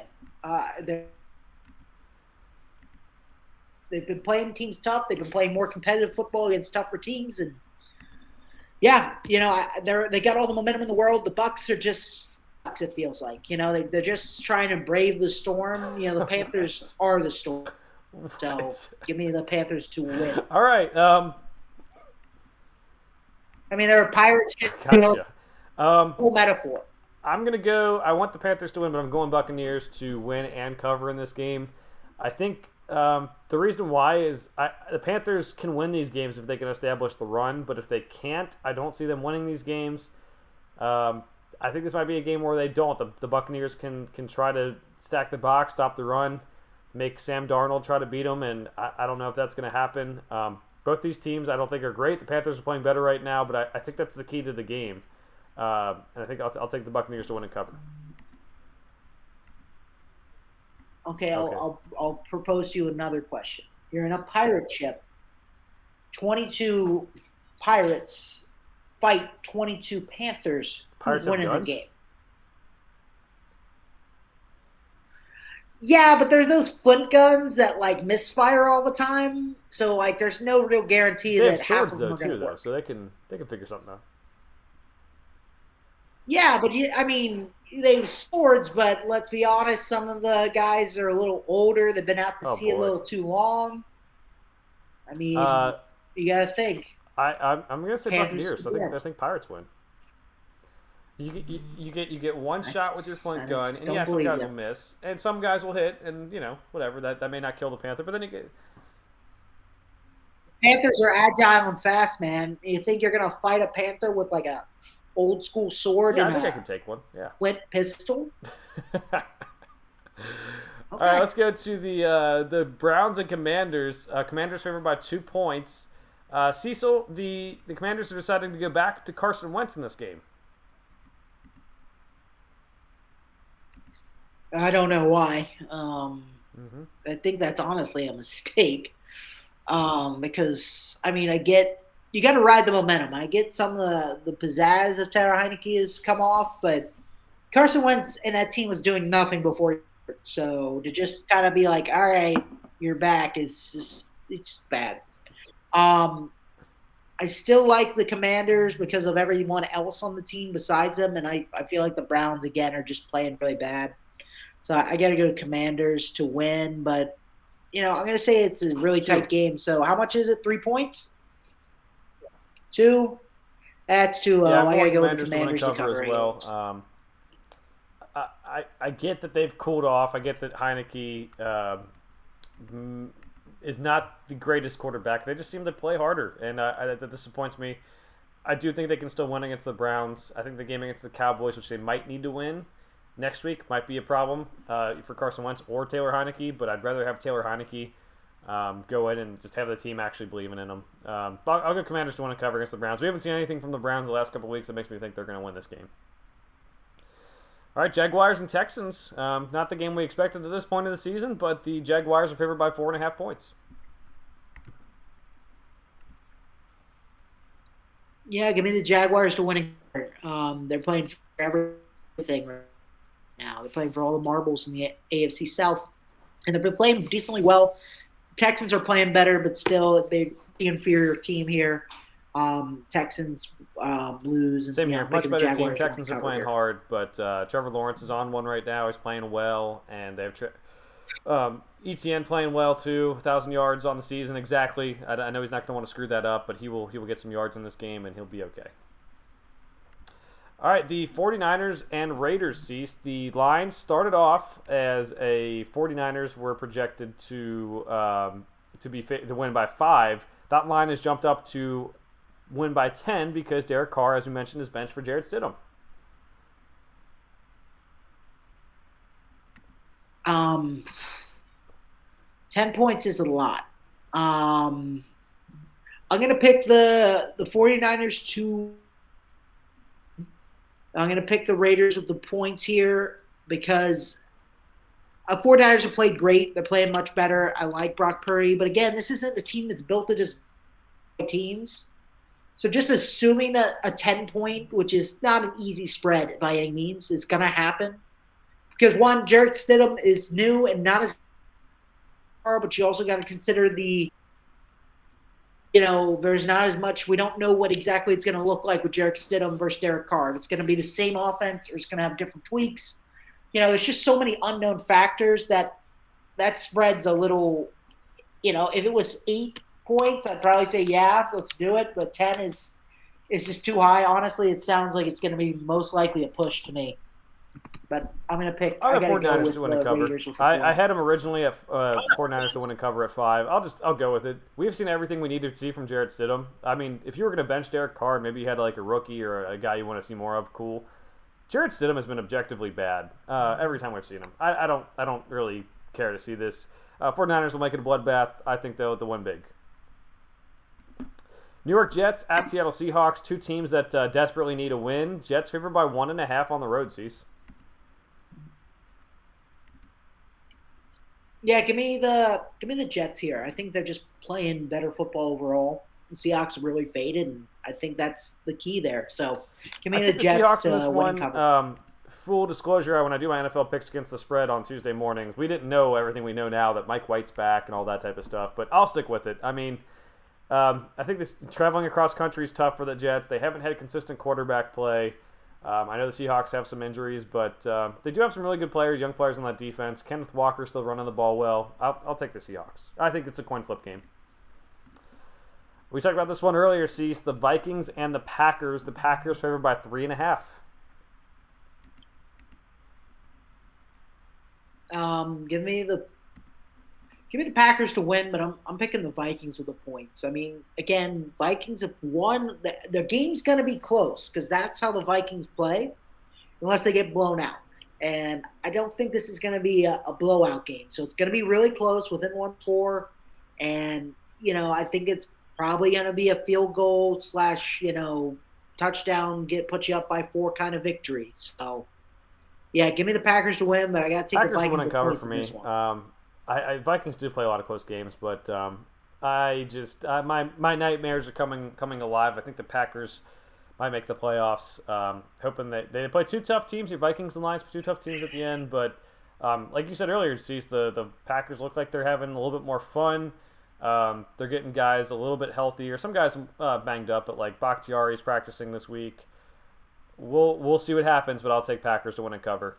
They've been playing teams tough. They've been playing more competitive football against tougher teams, and yeah, they got all the momentum in the world. The Bucks are just, it feels like, they're just trying to brave the storm. The Panthers are the storm. So give me the Panthers to win. All right. I mean, they're a Pirates. Gotcha. Full metaphor. I'm going to go. I want the Panthers to win, but I'm going Buccaneers to win and cover in this game. I think the reason why is the Panthers can win these games if they can establish the run, but if they can't, I don't see them winning these games. I think this might be a game where they don't. The Buccaneers can try to stack the box, stop the run, make Sam Darnold try to beat them, and I don't know if that's going to happen. Both these teams I don't think are great. The Panthers are playing better right now, but I think that's the key to the game. And I think I'll take the Buccaneers to win and cover. Okay, I'll propose to you another question. You're in a pirate ship. 22 pirates fight 22 panthers. Pirates Who's winning have the guns? game? Yeah, but there's those flint guns that misfire all the time. So like, there's no real guarantee They have that half swords of them though are going too, to though, work. so they can figure something out. Yeah, but I mean, they have swords, but let's be honest, some of the guys are a little older. They've been out to Oh sea a boy. little too long. I mean, Uh, you got to think. I'm gonna say Panthers Buccaneers. could I do think that. I think Pirates win. You get one shot with your flint I gun, just and don't yeah, some believe guys you. will miss, and some guys will hit, and whatever that may not kill the Panther, but then you get Panthers are agile and fast, man. You think you're gonna fight a panther with like a old school sword yeah, and I think I a can take one. Yeah. flint pistol? All right, Okay. let's go to the Browns and Commanders. Commanders favored by 2 points. Cecil, the Commanders are deciding to go back to Carson Wentz in this game. I don't know why. Mm-hmm. I think that's honestly a mistake. Because I mean, I get you got to ride the momentum. I get some of the pizzazz of Taylor Heineke has come off, but Carson Wentz and that team was doing nothing before. So to just kind of be like, all right, you're back is just it's just bad. Um, I still like the Commanders because of everyone else on the team besides them, and I feel like the Browns again are just playing really bad. So I got to go to Commanders to win, but I'm going to say it's a really Two. tight game. So how much is it? 3 points? Two? That's too Yeah, low. I'm I got to going go with the Commanders to win and Commanders to cover as cover well. 8. I get that they've cooled off. I get that Heineke is not the greatest quarterback. They just seem to play harder, and that disappoints me. I do think they can still win against the Browns. I think the game against the Cowboys, which they might need to win next week, might be a problem for Carson Wentz or Taylor Heineke. But I'd rather have Taylor Heineke go in and just have the team actually believing in them. But I'll go Commanders to win and cover against the Browns. We haven't seen anything from the Browns the last couple of weeks that makes me think they're going to win this game. All right, Jaguars and Texans. Not the game we expected at this point of the season, but the Jaguars are favored by 4.5 points. Yeah, give me the Jaguars to win. They're playing for everything right now. They're playing for all the marbles in the AFC South, and they've been playing decently well. Texans are playing better, but still they're the inferior team here. Texans lose, and Same here. Much picking the better team. Jaguars to win Texans are cover playing here. hard, but Trevor Lawrence is on one right now. He's playing well, and they have ETN playing well too. 1,000 yards on the season exactly. I know he's not going to want to screw that up, but he will get some yards in this game, and he'll be okay. All right, the 49ers and Raiders ceased. The line started off as a 49ers were projected to win by 5. That line has jumped up to win by 10 because Derek Carr, as we mentioned, is benched for Jarrett Stidham. Um, 10 points is a lot. I'm going to pick the 49ers to. I'm going to pick the Raiders with the points here because 49ers have played great. They're playing much better. I like Brock Purdy. But again, this isn't a team that's built to just teams. So just assuming that a 10-point, which is not an easy spread by any means, is going to happen. Because one, Jarrett Stidham is new and not as far, but you also got to consider there's not as much. We don't know what exactly it's going to look like with Jarrett Stidham versus Derek Carr. If it's going to be the same offense or it's going to have different tweaks. There's just so many unknown factors that spreads a little. If it was 8 points, I'd probably say yeah, let's do it. But 10 is just too high. Honestly, it sounds like it's going to be most likely a push to me. But I'm going to pick. I'll I go got to go 49ers with to win and the cover. Raiders with the I points. had them originally at 49ers to win and cover at 5. I'll go with it. We've seen everything we need to see from Jarrett Stidham. I mean, if you were going to bench Derek Carr, maybe you had like a rookie or a guy you want to see more of, cool. Jarrett Stidham has been objectively bad every time we've seen him. I don't really care to see this. 49ers will make it a bloodbath. I think they'll win big. New York Jets at Seattle Seahawks, two teams that desperately need a win. Jets favored by 1.5 on the road, Cease. Yeah, give me the Jets here. I think they're just playing better football overall. The Seahawks have really faded, and I think that's the key there. So give I me the think the Jets Seahawks in this to win and one cover. full disclosure, when I do my NFL picks against the spread on Tuesday mornings, we didn't know everything we know now that Mike White's back and all that type of stuff. But I'll stick with it. I mean, I think this traveling across country is tough for the Jets. They haven't had consistent quarterback play. I know the Seahawks have some injuries, but they do have some really good players, young players on that defense. Kenneth Walker still running the ball well. I'll take the Seahawks. I think it's a coin flip game. We talked about this one earlier, Cease. The Vikings and the Packers. The Packers favored by 3.5. Give me the Packers to win, but I'm picking the Vikings with the points. I mean, again, Vikings have won. The game's going to be close because that's how the Vikings play, unless they get blown out. And I don't think this is going to be a blowout game. So it's going to be really close, within one score. And, I think it's probably going to be a field goal / touchdown, put you up by 4 kind of victory. So, yeah, give me the Packers to win, but I got to take Packers the Vikings to win and cover for me. Vikings do play a lot of close games, but my nightmares are coming alive. I think the Packers might make the playoffs. Hoping that they play 2 tough teams. Your Vikings and Lions, 2 tough teams at the end. But like you said earlier, Cease, the Packers look like they're having a little bit more fun. They're getting guys a little bit healthier. Some guys banged up, but like Bakhtiari's practicing this week. We'll see what happens, but I'll take Packers to win and cover.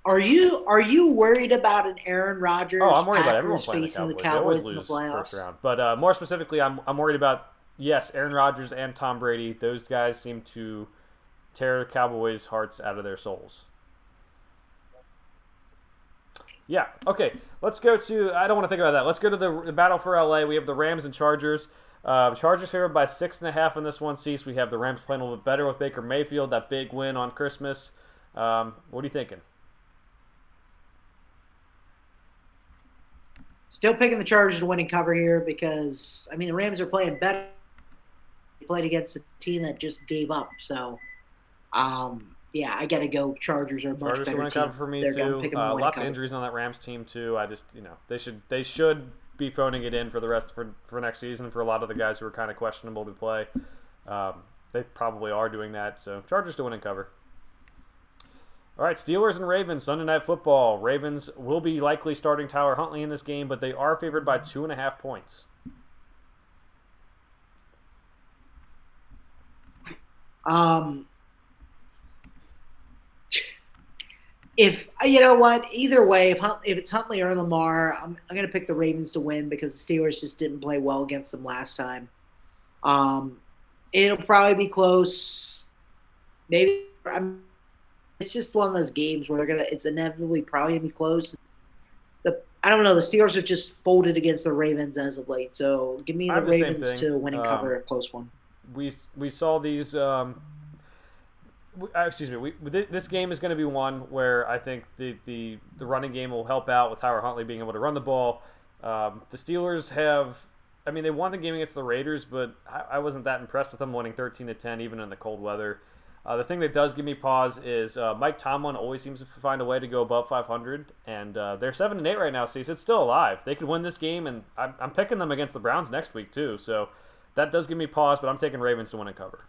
Are you worried about an Aaron Rodgers? Oh, I'm worried about Packers everyone playing facing the Cowboys. They always lose first round. But more specifically, I'm worried about, yes, Aaron Rodgers and Tom Brady. Those guys seem to tear Cowboys' hearts out of their souls. Yeah, okay. Let's go to – I don't want to think about that. Let's go to the battle for L.A. We have the Rams and Chargers. Chargers favored by 6.5 in this one. Cease. We have the Rams playing a little bit better with Baker Mayfield, that big win on Christmas. What are you thinking? Still picking the Chargers to win and cover here because, the Rams are playing better. They played against a team that just gave up. So, yeah, I got to go. Chargers are much Chargers better to win and cover for me, too. Lots of injuries on that Rams team, too. I just, they should be phoning it in for the rest for next season for a lot of the guys who are kind of questionable to play. They probably are doing that. So, Chargers to win and cover. All right, Steelers and Ravens, Sunday Night Football. Ravens will be likely starting Tyler Huntley in this game, but they are favored by 2.5 points. If you know what, either way, if it's Huntley or Lamar, I'm going to pick the Ravens to win because the Steelers just didn't play well against them last time. It'll probably be close. Maybe it's just one of those games where it's inevitably probably gonna be close. I don't know. The Steelers have just folded against the Ravens as of late, so give me the Ravens to win and cover a close one. We saw these. This game is going to be one where I think the running game will help out with Tyler Huntley being able to run the ball. The Steelers have. They won the game against the Raiders, but I wasn't that impressed with them winning 13-10 even in the cold weather. The thing that does give me pause is Mike Tomlin always seems to find a way to go above 500, and they're 7-8 right now, so it's still alive. They could win this game, and I'm picking them against the Browns next week too, so that does give me pause, but I'm taking Ravens to win and cover.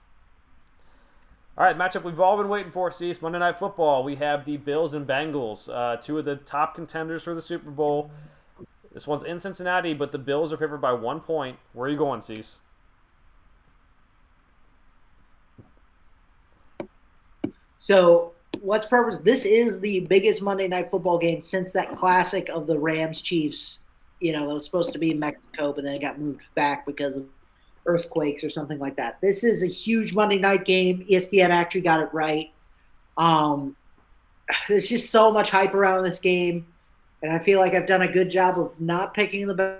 All right, matchup we've all been waiting for, Cease. Monday Night Football. We have the Bills and Bengals, 2 of the top contenders for the Super Bowl. This one's in Cincinnati, but the Bills are favored by 1 point. Where are you going, Cease? So, what's purpose? This is the biggest Monday Night Football game since that classic of the Rams-Chiefs. That was supposed to be in Mexico, but then it got moved back because of earthquakes or something like that. This is a huge Monday night game. ESPN actually got it right. There's just so much hype around this game, and I feel like I've done a good job of not picking the Bills,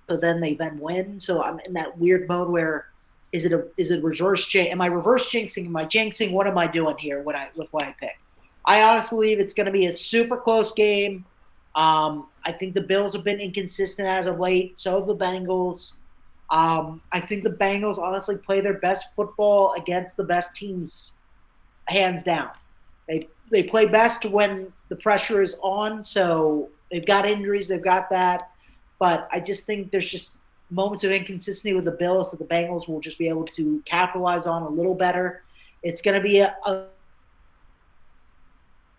so then they win. So I'm in that weird mode where is it reverse jinx? Am I reverse jinxing? Am I jinxing? What am I doing here with what I pick? I honestly believe it's going to be a super close game. I think the Bills have been inconsistent as of late. So have the Bengals. I think the Bengals honestly play their best football against the best teams, hands down. They play best when the pressure is on. So they've got injuries, they've got that. But I just think there's just moments of inconsistency with the Bills that the Bengals will just be able to capitalize on a little better It's going to be a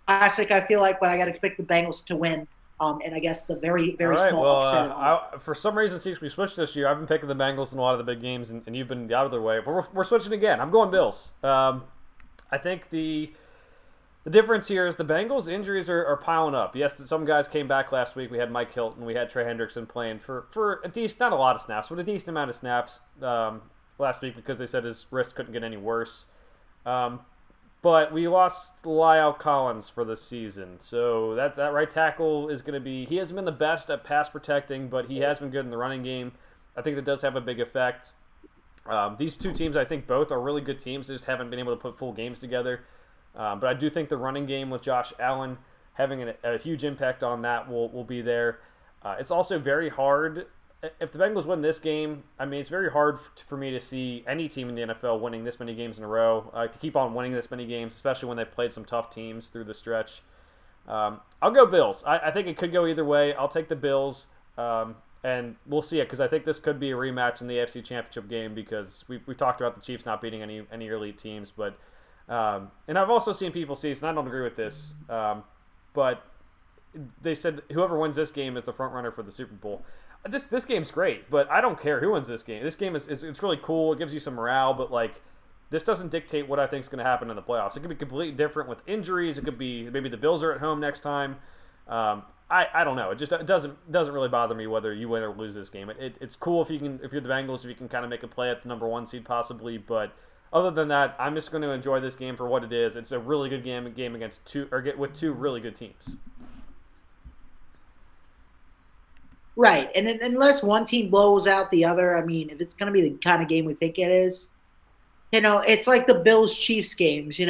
classic, I feel like, but I got to pick the Bengals to win. And I guess the very, All very right. small Well, upset at home. for some reason, since we switched this year, I've been picking the Bengals in a lot of the big games, and you've been the other way. But we're switching again. I'm going Bills. I think the difference here is the Bengals injuries are piling up. Yes, some guys came back last week. We had Mike Hilton, we had Trey Hendrickson playing for a decent, not a lot of snaps, but a decent amount of snaps last week because they said his wrist couldn't get any worse. But we lost Lyle Collins for the season. So that right tackle is going to be... He hasn't been the best at pass protecting, but he has been good in the running game. I think that does have a big effect. These two teams, I think both are really good teams. They just haven't been able to put full games together. But I do think the running game with Josh Allen having a huge impact on that will be there. It's also very hard. If the Bengals win this game, I mean, it's very hard for me to see any team in the NFL winning this many games in a row, to keep on winning this many games, especially when they've played some tough teams through the stretch. I'll go Bills. I think it could go either way. I'll take the Bills, and we'll see it because I think this could be a rematch in the AFC Championship game because we've talked about the Chiefs not beating any elite teams. But and I've also seen people see, and I don't agree with this, but they said whoever wins this game is the front runner for the Super Bowl. This game's great, but I don't care who wins this game. This game is it's really cool. It gives you some morale, but like this doesn't dictate what I think is going to happen in the playoffs. It could be completely different with injuries. It could be maybe the Bills are at home next time. I don't know. It doesn't really bother me whether you win or lose this game. It's cool if you're the Bengals, if you can kind of make a play at the number 1 seed possibly, but other than that, I'm just going to enjoy this game for what it is. It's a really good game against with two really good teams. Right. And unless one team blows out the other, I mean, if it's going to be the kind of game we think it is, it's like the Bills-Chiefs games. It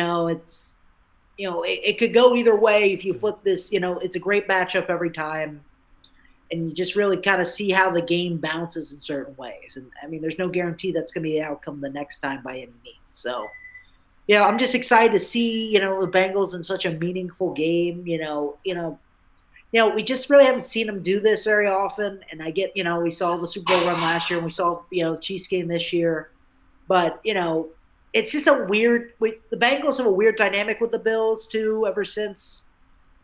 could go either way if you flip this. It's a great matchup every time. And you just really kind of see how the game bounces in certain ways. And, I mean, there's no guarantee that's going to be the outcome the next time by any means. So, I'm just excited to see, the Bengals in such a meaningful game, we just really haven't seen them do this very often. And I get, we saw the Super Bowl run last year and we saw, the Chiefs game this year. But, it's just a weird – the Bengals have a weird dynamic with the Bills, too, ever since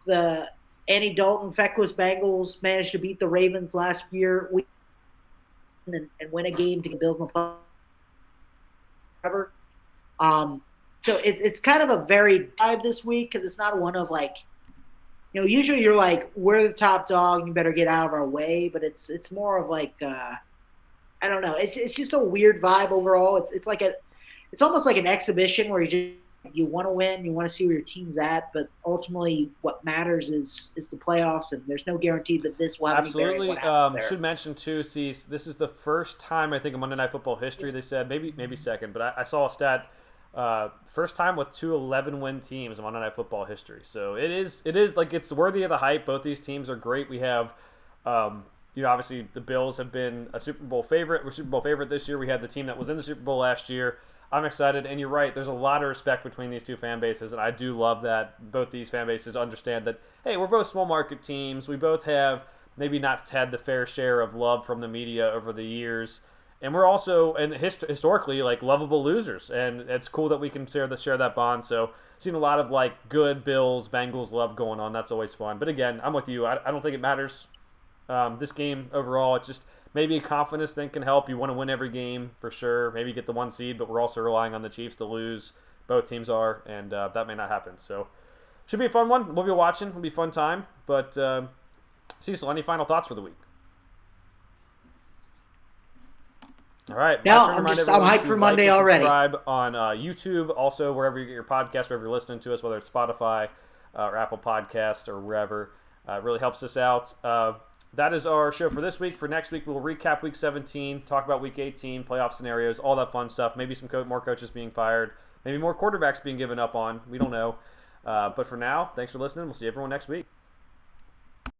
the Andy Dalton feckless Bengals managed to beat the Ravens last year and win a game to get Bills in the playoffs. So it's kind of a very dive this week because it's not one of like – usually you're like, we're the top dog, and you better get out of our way. But it's more of like, I don't know. It's just a weird vibe overall. It's almost like an exhibition where you want to win, you want to see where your team's at, but ultimately what matters is the playoffs, and there's no guarantee that this will have Absolutely. any bearing. Should mention too, Cease, this is the first time I think in Monday Night Football history they said maybe second, but I saw a stat. First time with 2 11-win teams in Monday Night Football history. So it is like it's worthy of the hype. Both these teams are great. We have, obviously the Bills have been a Super Bowl favorite. We're Super Bowl favorite this year. We had the team that was in the Super Bowl last year. I'm excited, and you're right. There's a lot of respect between these two fan bases, and I do love that both these fan bases understand that, hey, we're both small market teams. We both have maybe not had the fair share of love from the media over the years. And we're also, historically, like lovable losers, and it's cool that we can share that bond. So, seen a lot of like good Bills, Bengals love going on. That's always fun. But again, I'm with you. I don't think it matters. This game overall, it's just maybe a confidence thing can help. You want to win every game for sure. Maybe get the 1 seed, but we're also relying on the Chiefs to lose. Both teams are, and that may not happen. So, should be a fun one. We'll be watching. It'll be a fun time. But Cecil, any final thoughts for the week? All right. No, I'm hyped for Monday already. Subscribe on YouTube, also wherever you get your podcast, wherever you're listening to us, whether it's Spotify or Apple Podcast or wherever. It really helps us out. That is our show for this week. For next week, we'll recap Week 17, talk about Week 18, playoff scenarios, all that fun stuff. Maybe some more coaches being fired, maybe more quarterbacks being given up on. We don't know. But for now, thanks for listening. We'll see everyone next week.